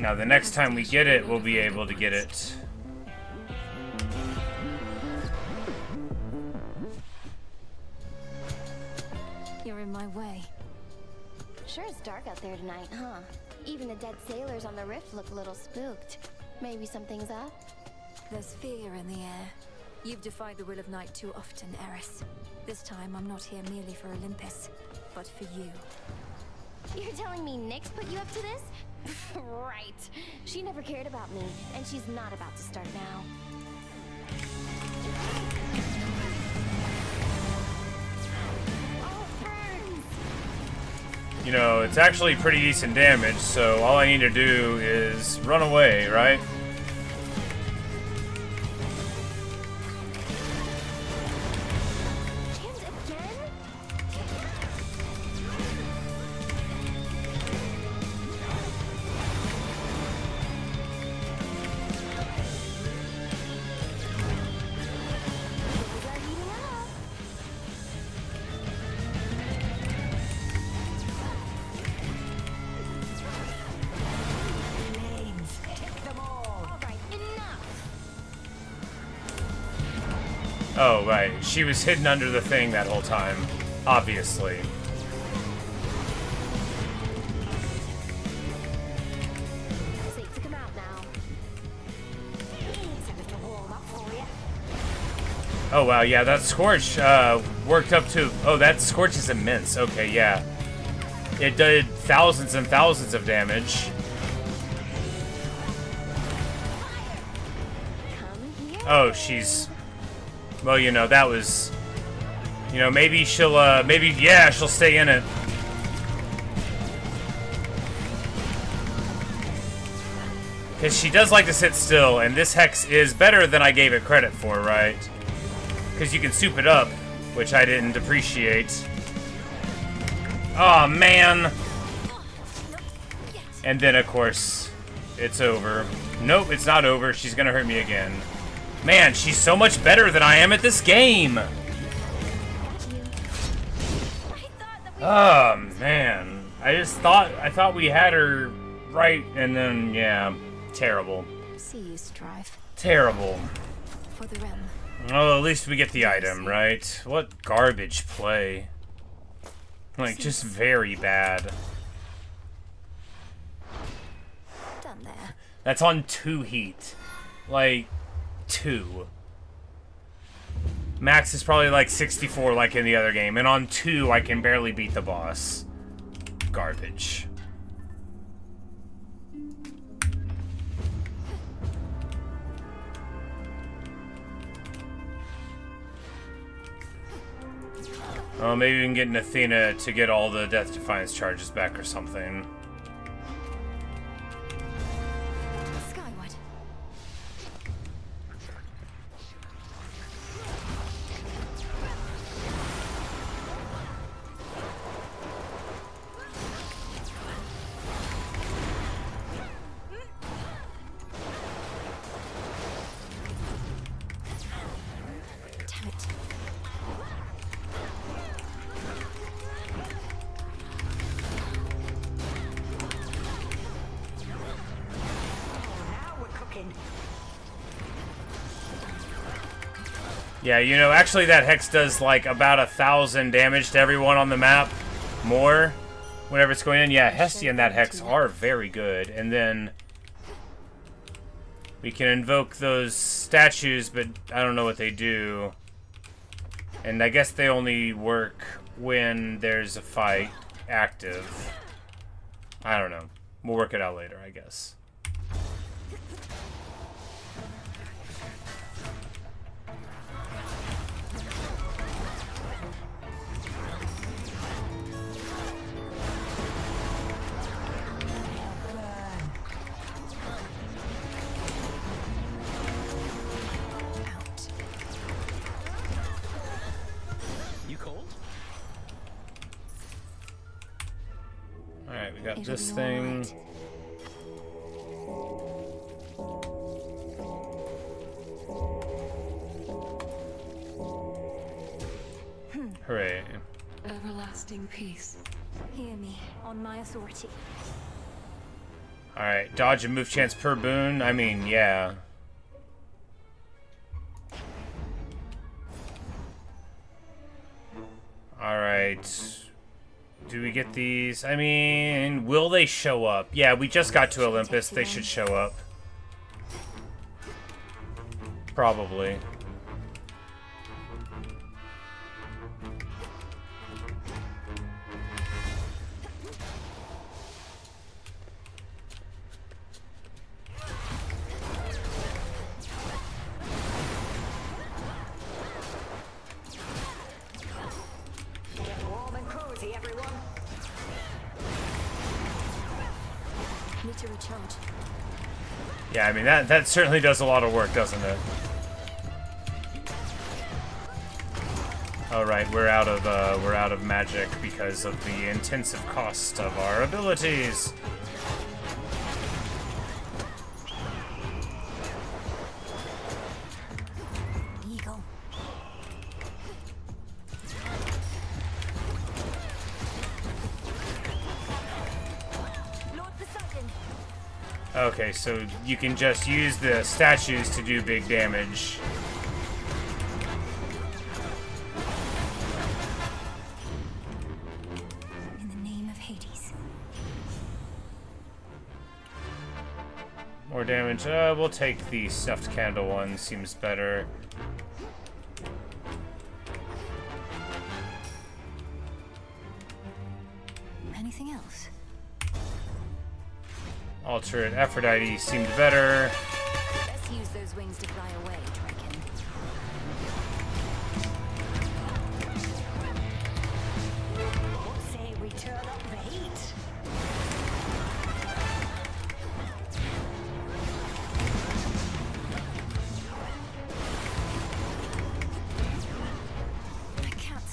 Now, the next time we get it, we'll be able to get it. You're in my way. Sure it's dark out there tonight, huh? Even the dead sailors on the rift look a little spooked. Maybe something's up? There's fear in the air. You've defied the will of night too often, Eris. This time, I'm not here merely for Olympus, but for you. You're telling me Nyx put you up to this? Right. She never cared about me, and she's not about to start now. You know, it's actually pretty decent damage, so all I need to do is run away, right? Oh, right. She was hidden under the thing that whole time. Obviously. Safe to come out now. It's a little warm up for you. Oh, wow. Yeah, that Scorch worked up to... Oh, that Scorch is immense. Okay, yeah. It did thousands and thousands of damage. Oh, she's... Well, you know, that was... You know, maybe she'll, yeah, she'll stay in it. Because she does like to sit still, and this Hex is better than I gave it credit for, right? Because you can soup it up, which I didn't appreciate. Oh, man! And then, of course, it's over. Nope, it's not over. She's gonna hurt me again. Man, she's so much better than I am at this game! Oh, man. I thought we had her right, and then, yeah, terrible. See you strive. Terrible. For the realm. Oh, at least we get the item, right? What garbage play. Like, just very bad. Done there. That's on 2 heat. Like, 2. Max is probably like 64 like in the other game, and on 2 I can barely beat the boss. Garbage. Oh, maybe we can get an Athena to get all the Death Defiance charges back or something. Skyward. Yeah, you know, actually that Hex does like about 1,000 damage to everyone on the map. More. Whenever it's going in. Yeah, Hestia and that Hex are very good. And then we can invoke those statues, but I don't know what they do. And I guess they only work when there's a fight active. I don't know. We'll work it out later, I guess. Alright, we got this thing. Hooray. Everlasting peace. Hear me, on my authority. Alright, dodge and move chance per boon. I mean, yeah. Alright. Do we get these? I mean, will they show up? Yeah, we just got to Olympus. They should show up. Probably. To recharge. Yeah, I mean that certainly does a lot of work, doesn't it? All right, we're out of magic because of the intensive cost of our abilities. Eagle. Okay, so you can just use the statues to do big damage. More damage. We'll take the stuffed candle one. Seems better. Anything else? Altered Aphrodite seemed better. Let's use those wings to fly away, Draken. What say we turn up the heat? I can't.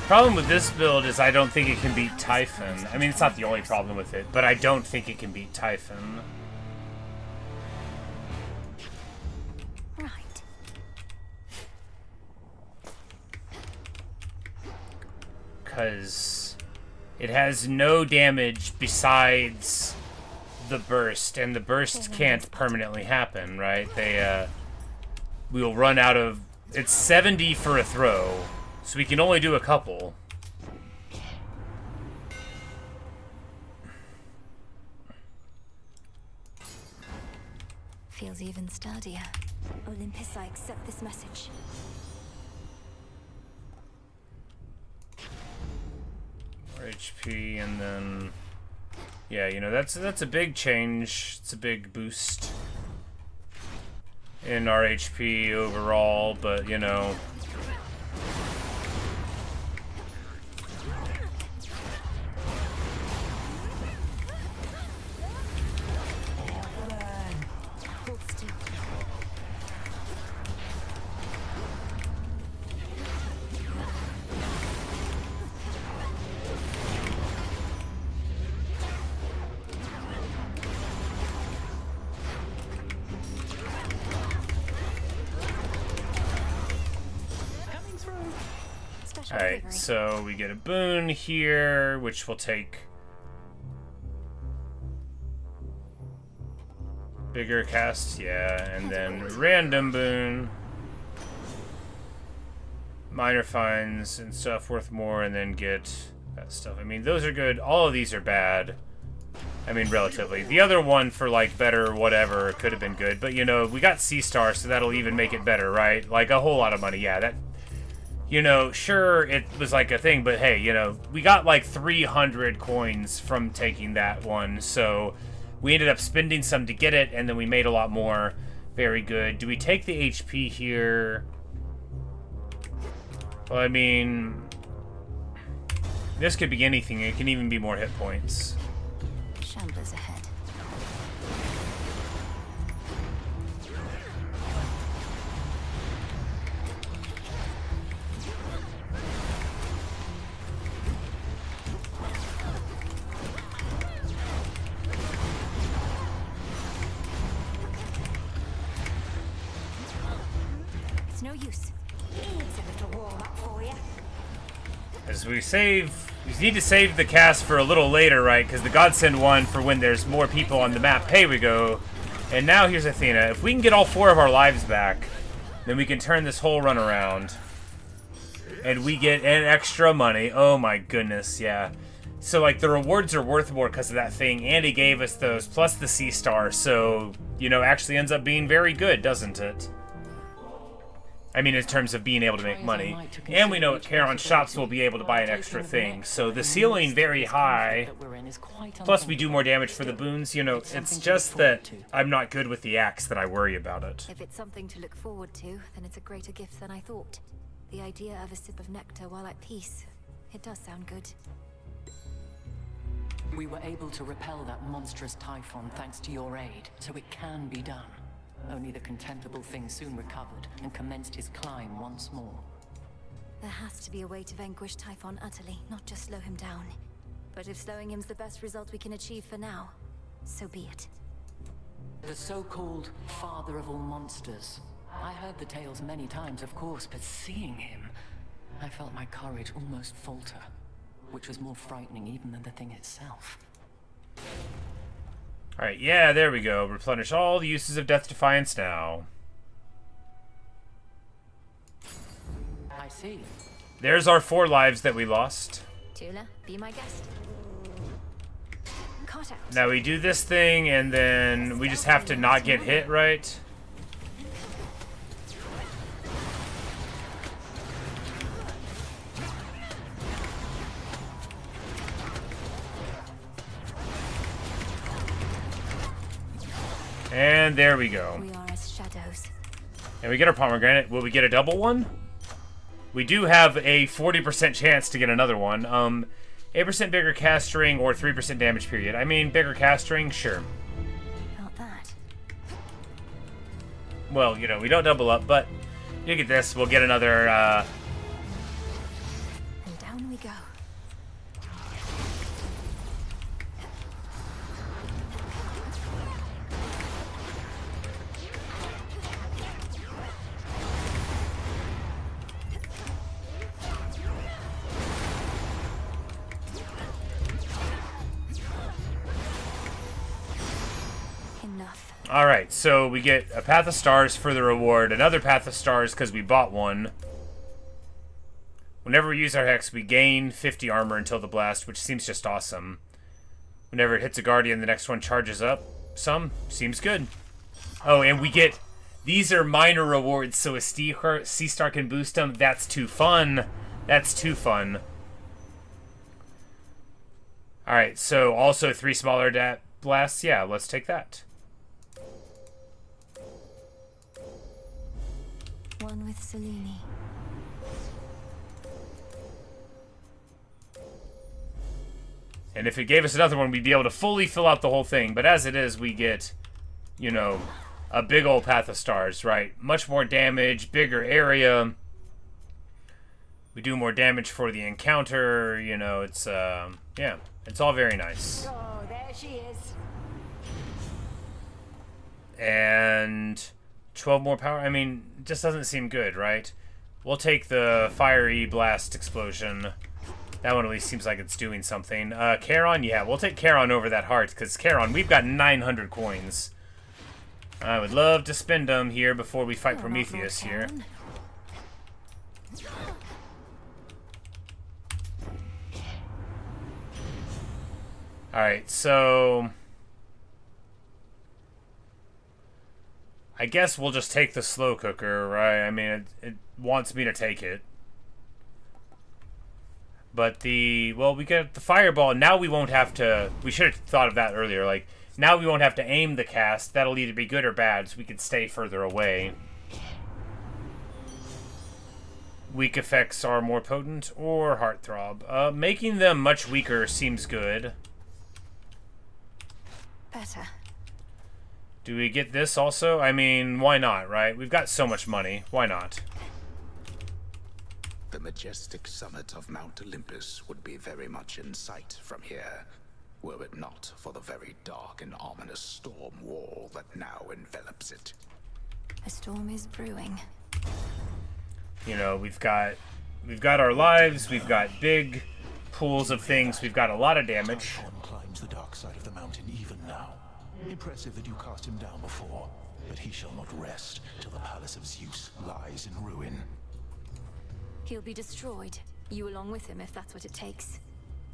Problem with this build is I don't think it can beat Typhon. I mean, it's not the only problem with it, but I don't think it can beat Typhon. Right. Because it has no damage besides the burst, and the burst can't permanently happen, right? We'll run out of... It's 70 for a throw. So we can only do a couple. Feels even sturdier. Olympus, I accept this message. More HP, and then... Yeah, you know, that's a big change. It's a big boost in our HP overall, but, you know... Hold still. Alright, so we get a boon here, which will take bigger cast, yeah, and then random boon, minor fines and stuff worth more, and then get that stuff. I mean, those are good. All of these are bad. I mean, relatively. The other one for, like, better whatever could have been good, but, you know, we got C-Star, so that'll even make it better, right? Like, a whole lot of money, yeah, that... You know, sure, it was like a thing, but hey, you know, we got like 300 coins from taking that one, so we ended up spending some to get it, and then we made a lot more. Very good. Do we take the HP here? Well, I mean, this could be anything. It can even be more hit points. Shamblers ahead. It's no use. It's a little warm up for you. As we need to save the cast for a little later, right? Because the Godsend one for when there's more people on the map. Hey, we go. And now here's Athena. If we can get all 4 of our lives back, then we can turn this whole run around. And we get an extra money. Oh my goodness, yeah. So, like, the rewards are worth more because of that thing. And he gave us those, plus the C-Star. So, you know, actually ends up being very good, doesn't it? I mean, in terms of being able to make money. And we know at Charon shops will be able to buy an extra thing. So the ceiling very high. Plus we do more damage for the boons. You know, it's just that I'm not good with the axe that I worry about it. If it's something to look forward to, then it's a greater gift than I thought. The idea of a sip of nectar while at peace. It does sound good. We were able to repel that monstrous Typhon thanks to your aid, so it can be done. Only the contemptible thing soon recovered and commenced his climb once more. There has to be a way to vanquish Typhon utterly, not just slow him down. But if slowing him's the best result we can achieve for now, so be it. The so-called Father of all Monsters I heard the tales many times, of course, but seeing him, I felt my courage almost falter, which was more frightening even than the thing itself. Alright, yeah, there we go. Replenish all the uses of Death Defiance now. I see. There's our 4 lives that we lost. Tula, be my guest. Caught out. Now we do this thing, and then we just have to not get hit, right? And there we go. We are as shadows. And we get our pomegranate. Will we get a double one? We do have a 40% chance to get another one. 8% bigger cast ring or 3% damage period. I mean, bigger cast ring, sure. Not that. Well, you know, we don't double up, but you get this. We'll get another, And down we go. Alright, so we get a Path of Stars for the reward, another Path of Stars because we bought one. Whenever we use our Hex, we gain 50 armor until the blast, which seems just awesome. Whenever it hits a Guardian, the next one charges up some. Seems good. Oh, and we get... These are minor rewards, so a C-Star can boost them. That's too fun. That's too fun. Alright, so also 3 smaller blasts. Yeah, let's take that. One with Selene. And if it gave us another one, we'd be able to fully fill out the whole thing. But as it is, we get, you know, a big old Path of Stars, right? Much more damage, bigger area. We do more damage for the encounter, you know, it's, yeah, it's all very nice. Oh, there she is. And 12 more power, I mean, it just doesn't seem good, right? We'll take the fiery blast explosion. That one at least seems like it's doing something. Charon, yeah, we'll take Charon over that heart, because Charon, we've got 900 coins. I would love to spend them here before we fight Prometheus here. Alright, so... I guess we'll just take the slow cooker, right? I mean, it wants me to take it. But well, we get the fireball. Now we won't have to... We should have thought of that earlier. Like, now we won't have to aim the cast. That'll either be good or bad, so we can stay further away. Weak effects are more potent, or heartthrob. Making them much weaker seems good. Better. Do we get this also? I mean, why not, right? We've got so much money. Why not? The majestic summit of Mount Olympus would be very much in sight from here, were it not for the very dark and ominous storm wall that now envelops it. A storm is brewing. You know, we've got our lives, we've got big pools of things, we've got a lot of damage. Typhon climbs the dark side of the mountain even now. Impressive that you cast him down before, but he shall not rest till the palace of Zeus lies in ruin. He'll be destroyed. You along with him, if that's what it takes.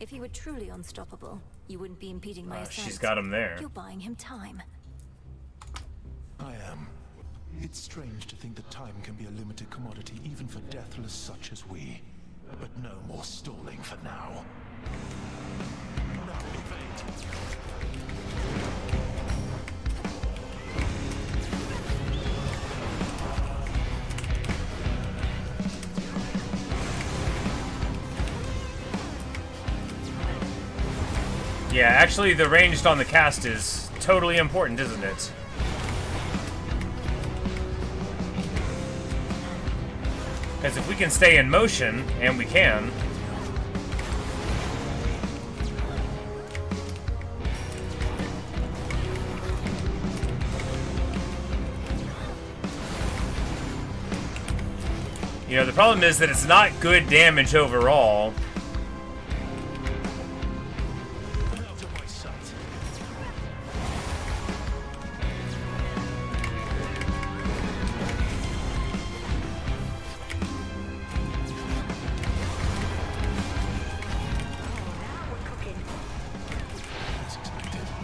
If he were truly unstoppable, you wouldn't be impeding my ascent. She's got him there. You're buying him time. I am. It's strange to think that time can be a limited commodity even for deathless such as we. But no more stalling for now. Now evade. Yeah, actually the ranged on the cast is totally important, isn't it? Because if we can stay in motion, and we can... You know, the problem is that it's not good damage overall.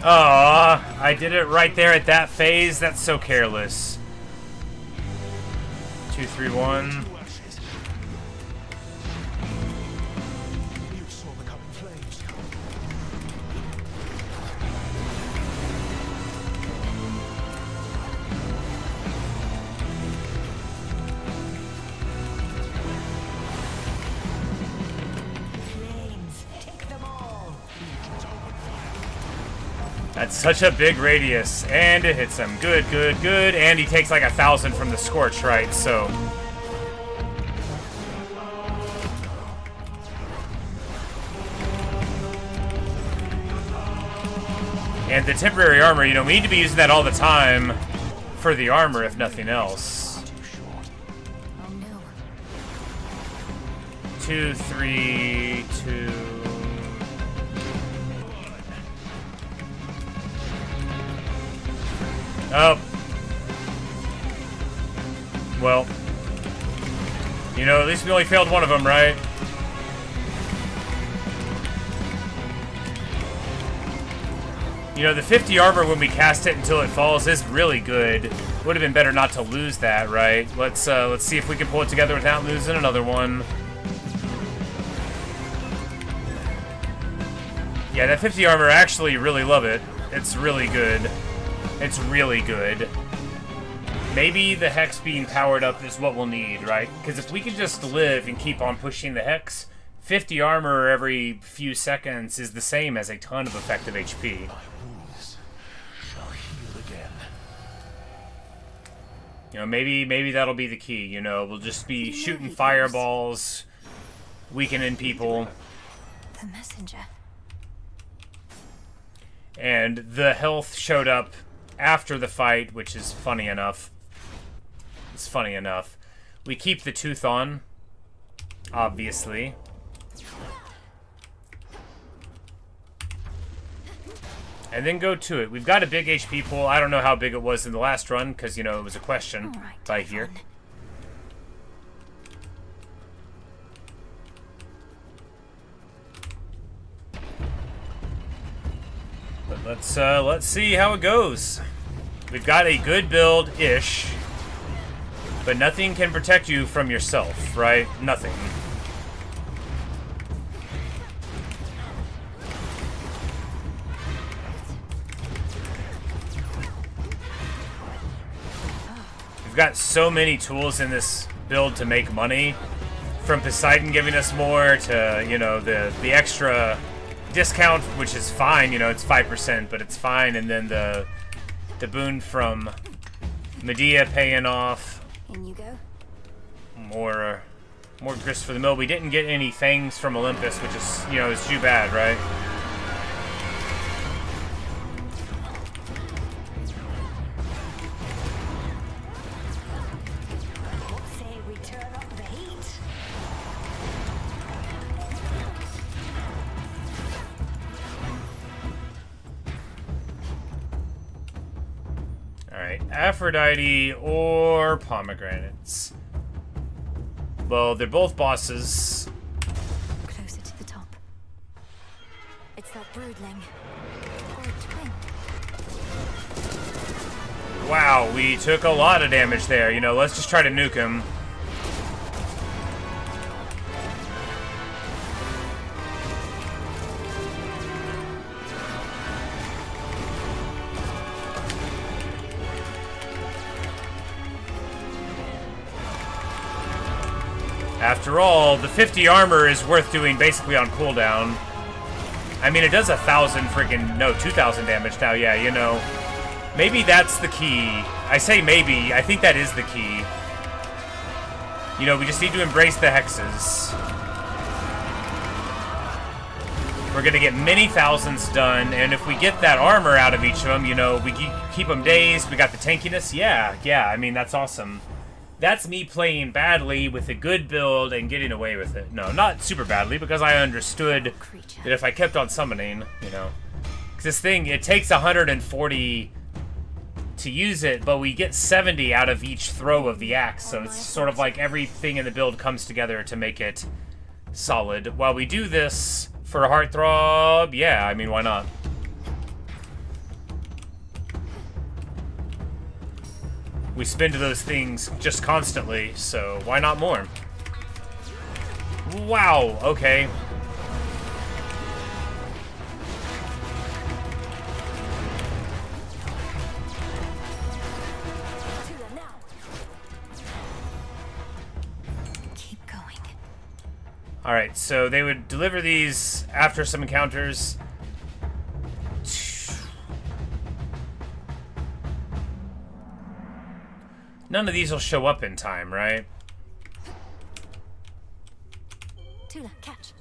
Aw, I did it right there at that phase. That's so careless. 2, 3, 1. That's such a big radius, and it hits him. Good, good, good. And he takes like 1,000 from the Scorch, right? So. And the temporary armor, you know, we need to be using that all the time for the armor, if nothing else. 2, 3, 2. Oh. Well. You know, at least we only failed one of them, right? You know, the 50 armor when we cast it until it falls is really good. Would have been better not to lose that, right? Let's see if we can pull it together without losing another one. Yeah, that 50 armor, I actually really love it. It's really good. It's really good. Maybe the Hex being powered up is what we'll need, right? Because if we can just live and keep on pushing the Hex, 50 armor every few seconds is the same as a ton of effective HP. You know, maybe that'll be the key, you know, we'll just be shooting fireballs, weakening people. The messenger. And the health showed up after the fight, which is funny enough. It's funny enough. We keep the tooth on, obviously. And then go to it. We've got a big HP pool. I don't know how big it was in the last run, because, you know, it was a question by here. But let's see how it goes. We've got a good build-ish, but nothing can protect you from yourself, right? Nothing. We've got so many tools in this build to make money, from Poseidon giving us more to, you know, the extra discount, which is fine, you know, it's 5%, but it's fine, and then the boon from Medea paying off. In you go. More grist for the mill. We didn't get any things from Olympus, which is, you know, is too bad, right? Aphrodite or pomegranates. Well, they're both bosses. Closer to the top. It's that broodling. Or a twin. Wow, we took a lot of damage there. You know, let's just try to nuke him. After all, the 50 armor is worth doing basically on cooldown. I mean, it does 1,000 freaking, no, 2,000 damage now, yeah, you know. Maybe that's the key. I say maybe, I think that is the key. You know, we just need to embrace the hexes. We're gonna get many thousands done, and if we get that armor out of each of them, you know, we keep them dazed, we got the tankiness, yeah, I mean, that's awesome. That's me playing badly with a good build and getting away with it. No, not super badly, because I understood that if I kept on summoning, you know... Because this thing, it takes 140 to use it, but we get 70 out of each throw of the axe, so it's sort of like everything in the build comes together to make it solid. While we do this for a Heartthrob, yeah, I mean, why not? We spin to those things just constantly, so why not more? Wow, okay. Keep going. Alright, so they would deliver these after some encounters. None of these will show up in time, right? Tula, catch.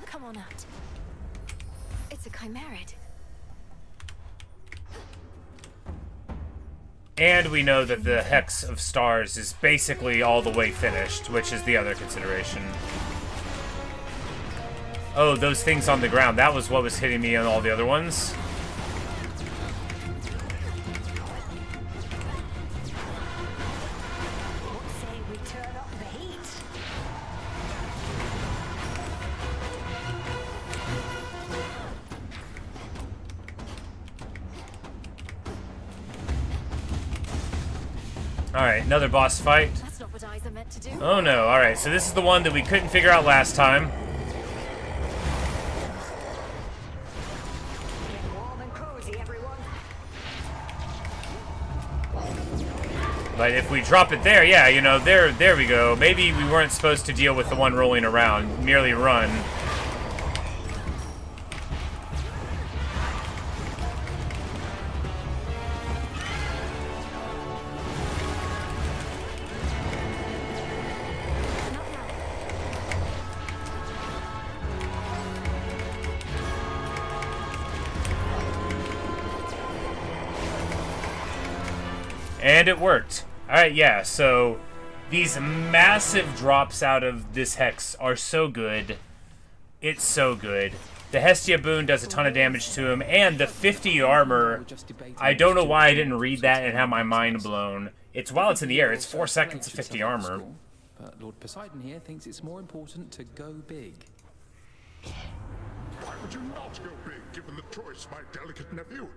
Come on out. It's a chimerid. And we know that the Hex of Stars is basically all the way finished, which is the other consideration. Oh, those things on the ground. That was what was hitting me on all the other ones. Alright, another boss fight. That's not what eyes are meant to do. Oh no, alright, so this is the one that we couldn't figure out last time. But if we drop it there, yeah, you know, there we go. Maybe we weren't supposed to deal with the one rolling around, merely run. And it worked. Alright, yeah, so these massive drops out of this Hex are so good. It's so good. The Hestia boon does a ton of damage to him, and the 50 armor, I don't know why I didn't read that and have my mind blown. It's while it's in the air, it's 4 seconds of 50 armor. But Lord Poseidon here thinks it's more important to go big. Why would you not go big, given the choice, my delicate nephew?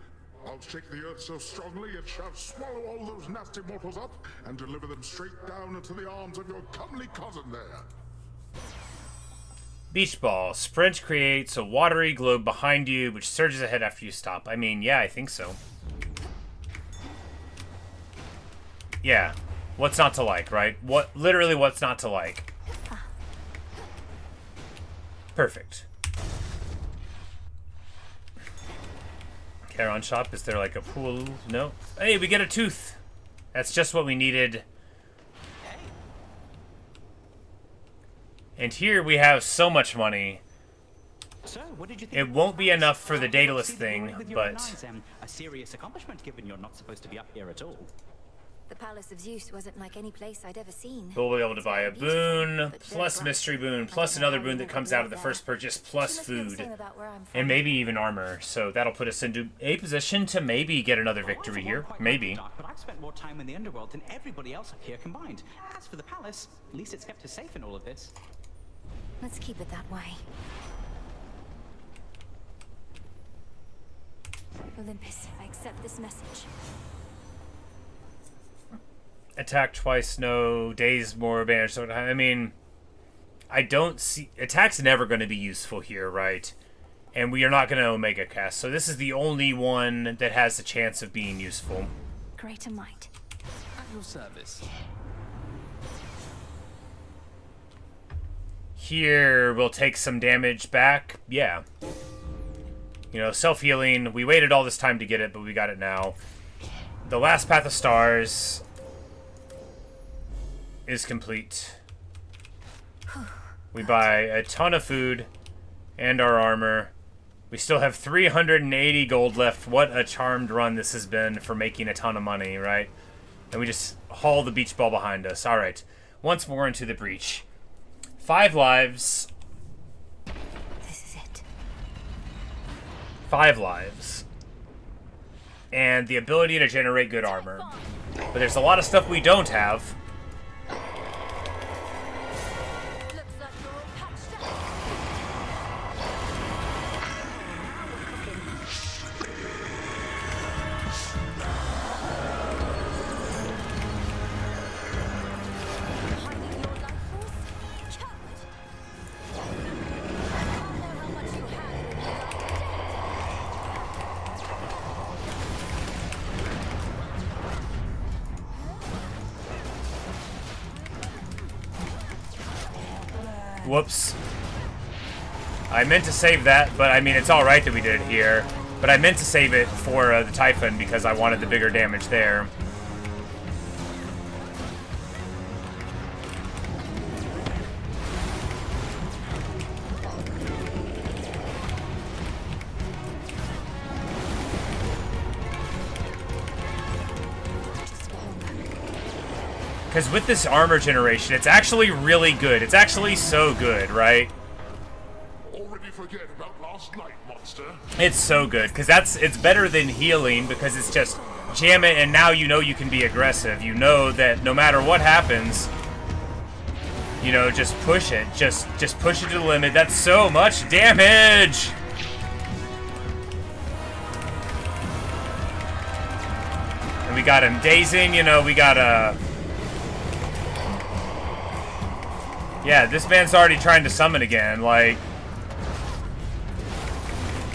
I'll shake the earth so strongly it shall swallow all those nasty mortals up and deliver them straight down into the arms of your comely cousin there. Beach ball. Sprint creates a watery globe behind you, which surges ahead after you stop. I mean, yeah, I think so. Yeah. What's not to like, right? Literally, what's not to like? Perfect. Charon shop, is there like a pool? No. Hey, we get a tooth. That's just what we needed. And here we have so much money. So, what did you think? It won't be enough for the dataless thing, but... A serious accomplishment, given you're not supposed to be up here at all. The Palace of Zeus wasn't like any place I'd ever seen. We'll be able to buy a boon, plus mystery boon, plus another boon that comes out of the first purchase, plus food. And maybe even armor. So that'll put us into a position to maybe get another victory here. Maybe. But I've spent more time in the underworld than everybody else up here combined. As for the palace, at least it's kept us safe in all of this. Let's keep it that way. Olympus, I accept this message. Attack twice, no. Days more advantage. I mean, I don't see... Attack's never going to be useful here, right? And we are not going to Omega cast. So this is the only one that has a chance of being useful. Greater might. At your service. Here, we'll take some damage back. Yeah. You know, self-healing. We waited all this time to get it, but we got it now. The last Path of Stars is complete. We buy a ton of food and our armor. We still have 380 gold left. What a charmed run this has been for making a ton of money, right? And we just haul the beach ball behind us. Alright. Once more into the breach. 5 lives. This is it. 5 lives. And the ability to generate good armor. But there's a lot of stuff we don't have. Whoops. I meant to save that, but I mean, it's alright that we did it here. But I meant to save it for the Typhon because I wanted the bigger damage there. Because with this armor generation, it's actually really good. It's actually so good, right? Already forget about last night, monster. It's so good, because it's better than healing, because it's just jam it, and now you know you can be aggressive. You know that no matter what happens, you know, just push it. Just push it to the limit. That's so much damage! And we got him dazing, you know, we got a... Yeah, this man's already trying to summon again, like...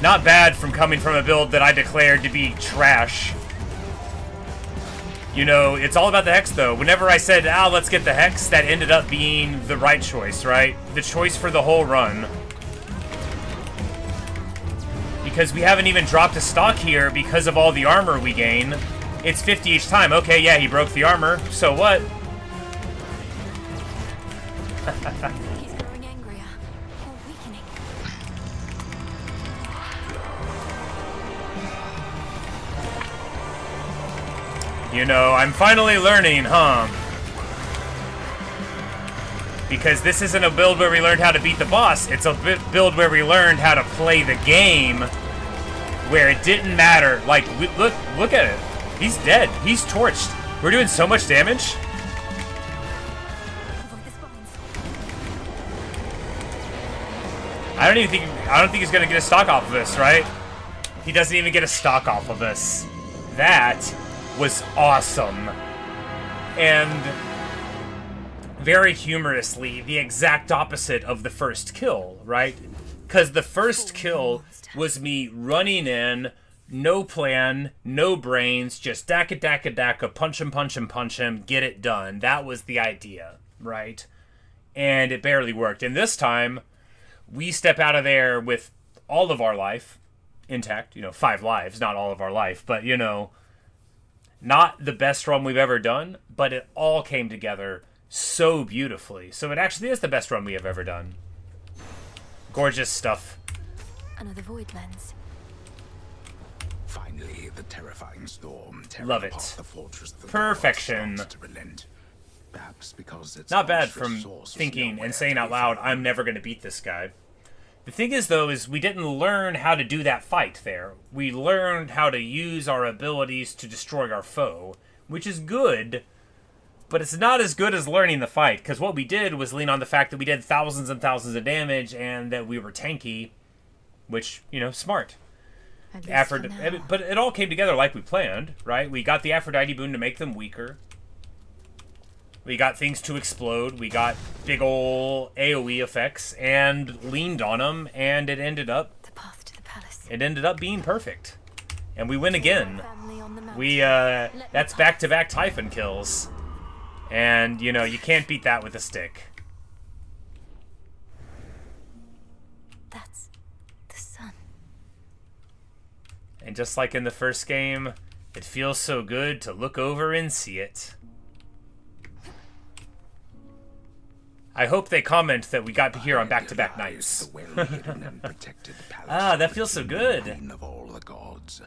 Not bad from coming from a build that I declared to be trash. You know, it's all about the Hex, though. Whenever I said, let's get the Hex, that ended up being the right choice, right? The choice for the whole run. Because we haven't even dropped a stock here because of all the armor we gain. It's 50 each time. Okay, yeah, he broke the armor. So what? He's growing angrier, or weakening. You know, I'm finally learning, huh? Because this isn't a build where we learned how to beat the boss. It's a build where we learned how to play the game, where it didn't matter. Like, look at it. He's dead. He's torched. We're doing so much damage. I don't think he's gonna get a stock off of us, right? He doesn't even get a stock off of us. That was awesome. And very humorously, the exact opposite of the first kill, right? Because the first kill was me running in, no plan, no brains, just daka, punch him, get it done. That was the idea, right? And it barely worked. And this time, we step out of there with all of our life intact. You know, 5 lives, not all of our life. But, you know, not the best run we've ever done, but it all came together so beautifully. So it actually is the best run we have ever done. Gorgeous stuff. Another void lens. Finally, the terrifying storm Love it. the fortress of the Perfection. gods to relent. Perhaps because it's not bad from thinking and saying out loud, I'm never going to beat this guy. The thing is, though, is we didn't learn how to do that fight there. We learned how to use our abilities to destroy our foe, which is good, but it's not as good as learning the fight, because what we did was lean on the fact that we did thousands and thousands of damage and that we were tanky, which, you know, smart. But it all came together like we planned, right? We got the Aphrodite boon to make them weaker. We got things to explode. We got big ol' AoE effects and leaned on them, and it ended up... The path to the palace. It ended up being perfect. And we win again. That's back-to-back Typhon kills. And, you know, you can't beat that with a stick. That's the sun. And just like in the first game, it feels so good to look over and see it. I hope they comment that we got here on back-to-back nights. The well-hidden and protected palace that feels so good. Of all the gods.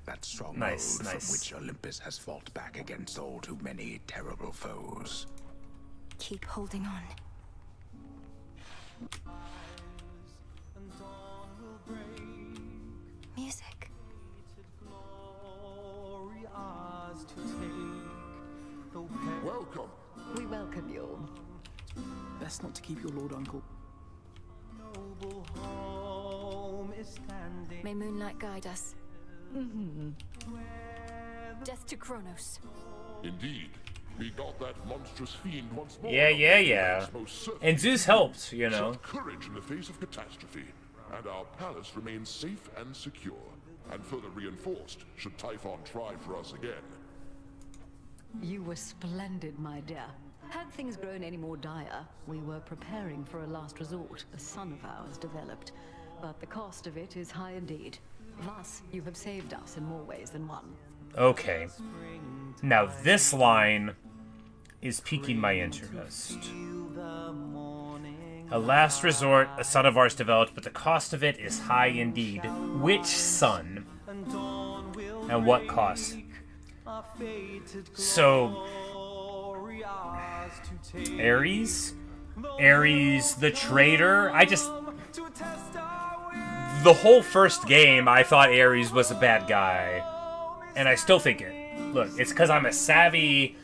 That stronghold Nice. from which Olympus has fought back against all too many terrible foes. Keep holding on. Music. Welcome. We welcome you. Best not to keep your lord uncle. May moonlight guide us. Death to Kronos. Indeed. We got that monstrous fiend once more. Yeah. And Zeus helped, you know. Such courage in the face of catastrophe. And our palace remains safe and secure. And further reinforced should Typhon try for us again. You were splendid, my dear. Had things grown any more dire, we were preparing for a last resort a son of ours developed. But the cost of it is high indeed. Thus, you have saved us in more ways than one. Okay. Now this line is piquing my interest. A last resort, a son of ours developed, but the cost of it is high indeed. Which son? And what cost? So, Ares? Ares the traitor? The whole first game, I thought Ares was a bad guy. And I still think it. Look, it's because I'm a savvy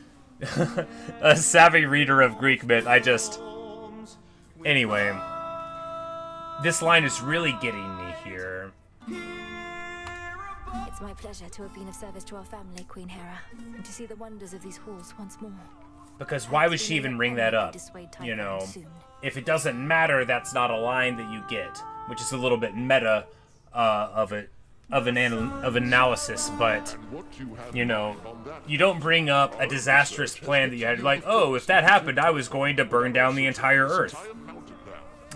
reader of Greek myth. Anyway, this line is really getting me here. It's my pleasure to have been of service to our family, Queen Hera, and to see the wonders of these halls once more. Because why would she even bring that up? You know, if it doesn't matter, that's not a line that you get, which is a little bit meta of analysis. But you know, you don't bring up a disastrous plan that you had. Like, oh, if that happened, I was going to burn down the entire Earth.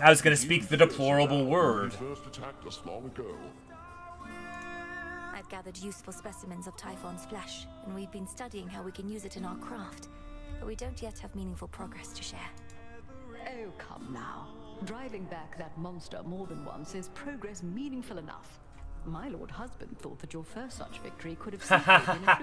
I was going to speak the deplorable word. I've gathered useful specimens of Typhon's flesh, and we've been studying how we can use it in our craft. But we don't yet have meaningful progress to share. Oh, come now. Driving back that monster more than once is progress meaningful enough. My lord husband thought that your first such victory could have simply been a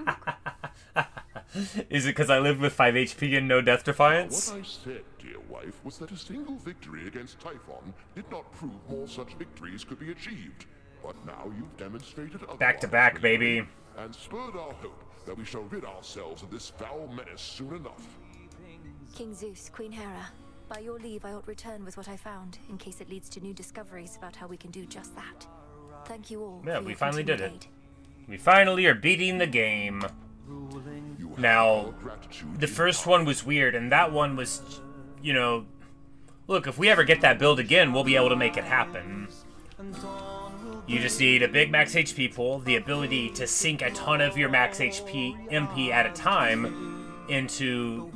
fluke. Is it because I lived with 5 HP and no death defiance? What I said, dear wife, was that a single victory against Typhon did not prove more such victories could be achieved. But now you've demonstrated otherwise. Back to back, baby. And spurred our hope that we shall rid ourselves of this foul menace soon enough. King Zeus, Queen Hera, by your leave I ought return with what I found, in case it leads to new discoveries about how we can do just that. Thank you all. Yeah, for we your finally did continued it. aid. We finally are beating the game. Now, the first one was weird, and that one was, you know, look, if we ever get that build again, we'll be able to make it happen. You just need a big max HP pool, the ability to sink a ton of your max MP at a time into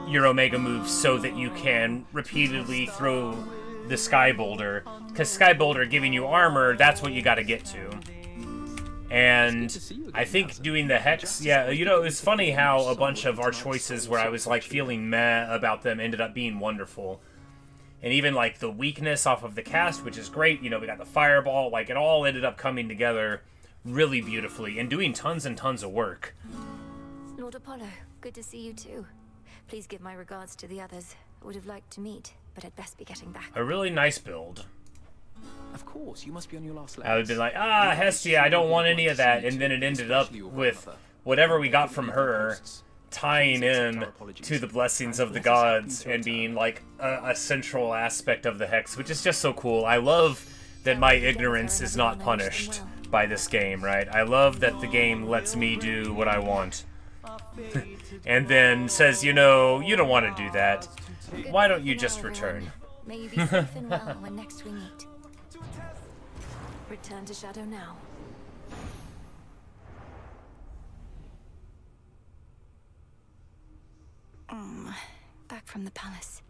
your Omega moves so that you can repeatedly throw the Sky Boulder. Because Sky Boulder giving you armor, that's what you gotta get to. And I think doing the Hex, yeah, you know, it's funny how a bunch of our choices where I was like feeling meh about them ended up being wonderful. And even like the weakness off of the cast, which is great, you know, we got the fireball, like it all ended up coming together really beautifully and doing tons and tons of work. Lord Apollo, good to see you too. Please give my regards to the others. I would have liked to meet, but I'd best be getting back. A really nice build. Of course, you must be on your last legs. I would be like, Hestia, I don't want any of that, and then it ended up with whatever we got from her tying in to the blessings of the gods and being like a central aspect of the Hex, which is just so cool. I love that my ignorance is not punished by this game, right? I love that the game lets me do what I want. And then says, you know, you don't want to do that. Why don't you just return? May you be safe and well when next we meet. Return to Shadow now. Back from the palace.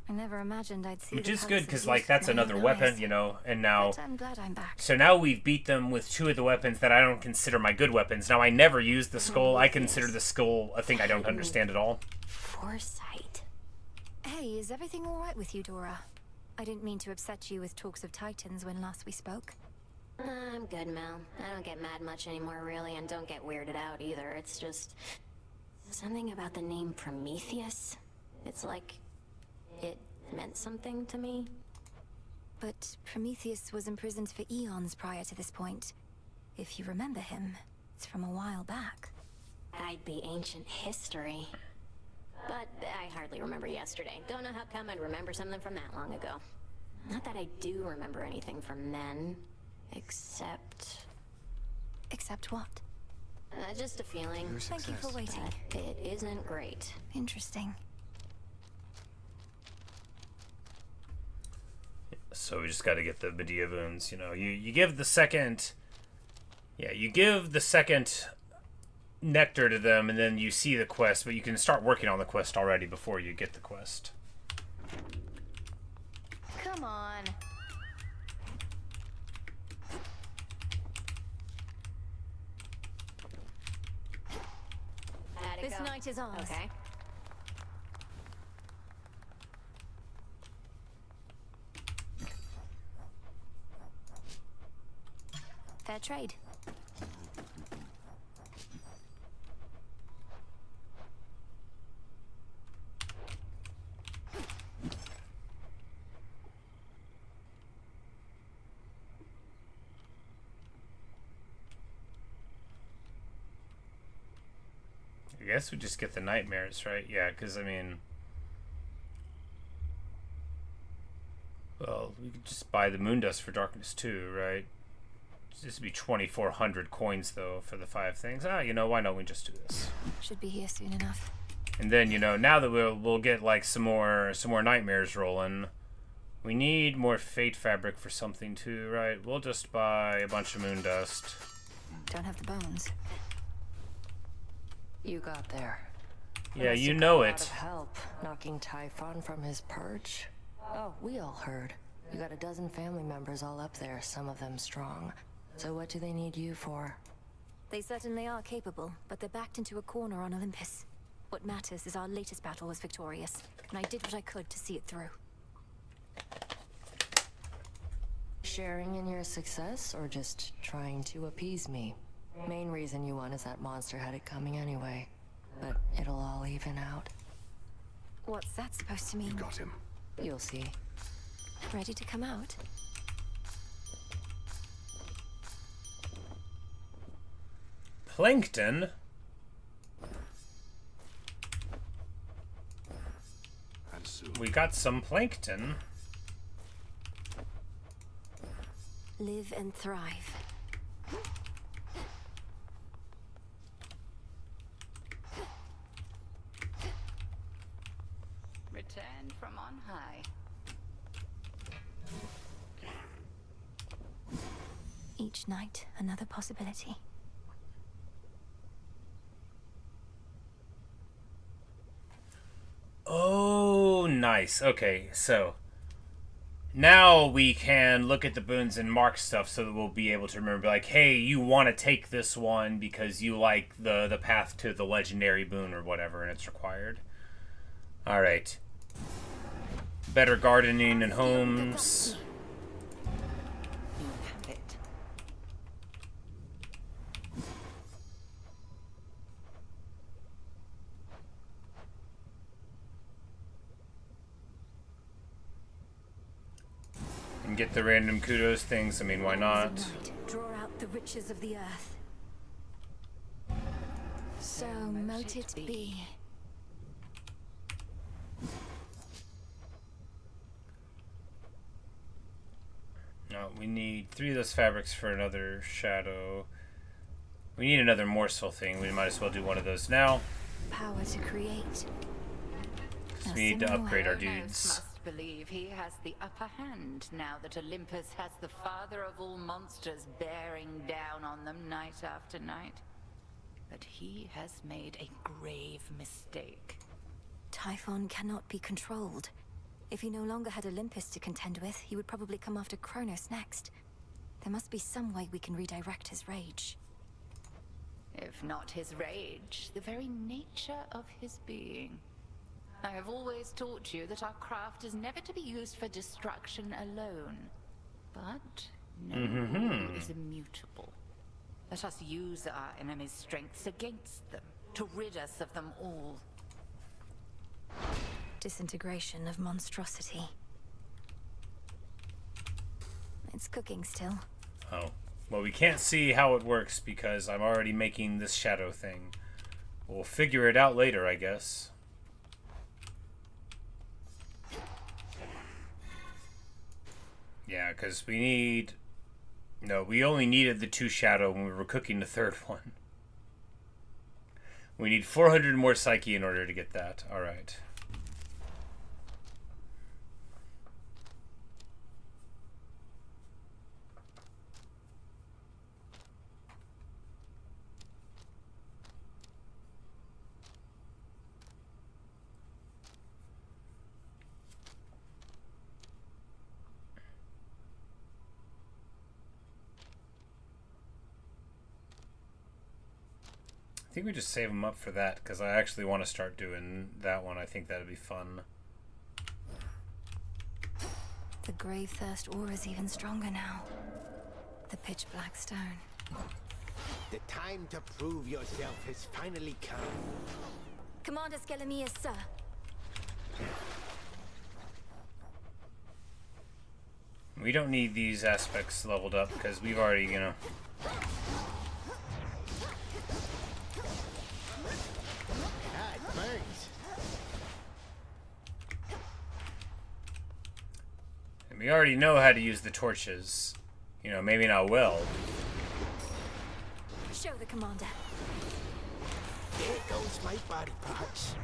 I never imagined I'd see. Which is good, because like that's another weapon, you know, and now. But I'm glad I'm back. So now we've beat them with 2 of the weapons that I don't consider my good weapons. Now I never use the skull. I consider the skull a thing I don't understand at all. Foresight. Hey, is everything all right with you, Dora? I didn't mean to upset you with talks of Titans when last we spoke. I'm good, Mel. I don't get mad much anymore, really, and don't get weirded out either. It's just... something about the name Prometheus. It's like... it meant something to me. But Prometheus was imprisoned for eons prior to this point. If you remember him, it's from a while back. I'd be ancient history. But I hardly remember yesterday. Don't know how come I'd remember something from that long ago. Not that I do remember anything from then. Except... Except what? Just a feeling. Thank you for waiting. But it isn't great. Interesting. So we just got to get the Medea boons. You know, you give the second... yeah, you give the second nectar to them, and then you see the quest, but you can start working on the quest already before you get the quest. Come on. This night is ours. Okay. Fair trade. I guess we just get the nightmares, right? Yeah, because, I mean... well, we could just buy the Moondust for Darkness too, right? This would be 2,400 coins, though, for the 5 things. Ah, you know, why don't we just do this? Should be here soon enough. And then, you know, now that we'll get, like, some more nightmares rolling, we need more Fate Fabric for something too, right? We'll just buy a bunch of Moondust. Don't have the bones. You got there. Yeah, you know Out it. of help knocking Typhon from his perch. Oh, we all heard. You got a dozen family members all up there, some of them strong. So what do they need you for? They certainly are capable, but they're backed into a corner on Olympus. What matters is our latest battle was victorious, and I did what I could to see it through. Sharing in your success, or just trying to appease me? Main reason you won is that monster had it coming anyway. But it'll all even out. What's that supposed to mean? You got him. You'll see. Ready to come out? Plankton? We got some plankton. Live and thrive. Return from on high. Each night, another possibility. Oh, nice. Okay, so now we can look at the boons and mark stuff so that we'll be able to remember, like, hey, you want to take this one because you like the path to the legendary boon or whatever, and it's required. All right. Better gardening and homes. And get the random kudos things. I mean, why not? Draw out the riches of the earth. So mote it be. No, we need 3 of those fabrics for another shadow. We need another morsel thing. We might as well do one of those now. Power to create. Because we need to upgrade our dudes. Must believe he has the upper hand now that Olympus has the father of all monsters bearing down on them night after night. But he has made a grave mistake. Typhon cannot be controlled. If he no longer had Olympus to contend with, he would probably come after Kronos next. There must be some way we can redirect his rage. If not his rage, the very nature of his being. I have always taught you that our craft is never to be used for destruction alone. But no rule is immutable. Let us use our enemy's strengths against them, to rid us of them all. Disintegration of monstrosity. It's cooking still. Oh. Well, we can't see how it works because I'm already making this shadow thing. We'll figure it out later, I guess. Yeah, because we need... No, we only needed the 2 shadow when we were cooking the 3rd one. We need 400 more psyche in order to get that. Alright. I think we just save them up for that, because I actually want to start doing that one. I think that'd be fun. The grave thirst aura is even stronger now. The pitch black stone. The time to prove yourself has finally come. Commander Skelemius, sir. We don't need these aspects leveled up, because we've already, you know... We already know how to use the torches. You know, maybe not well. Show the commander. There goes my body parts.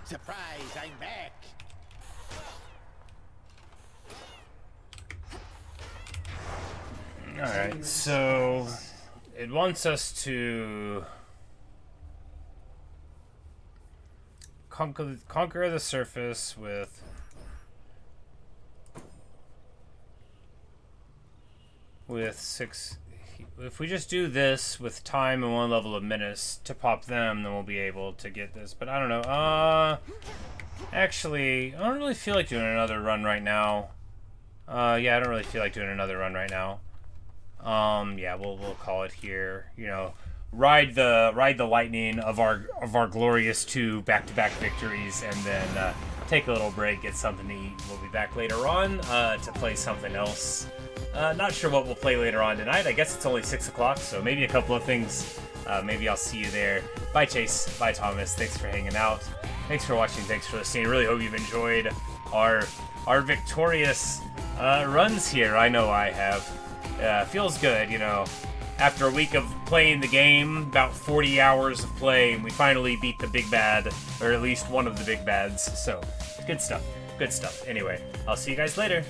Surprise, I'm back. Alright, so... It wants us to... Conquer the surface with six. If we just do this with time and 1 level of menace to pop them, then we'll be able to get this. But I don't know. Actually, I don't really feel like doing another run right now. Yeah, I don't really feel like doing another run right now. Yeah, we'll call it here. You know. Ride the lightning of our glorious 2 back-to-back victories, and then take a little break, get something to eat. We'll be back later on to play something else. Not sure what we'll play later on tonight. I guess it's only 6 o'clock, so maybe a couple of things. Maybe I'll see you there. Bye, Chase. Bye, Thomas. Thanks for hanging out. Thanks for watching. Thanks for listening. I really hope you've enjoyed our victorious runs here. I know I have. Feels good, you know. After a week of playing the game, about 40 hours of play, we finally beat the big bad, or at least one of the big bads. So, good stuff. Good stuff. Anyway, I'll see you guys later.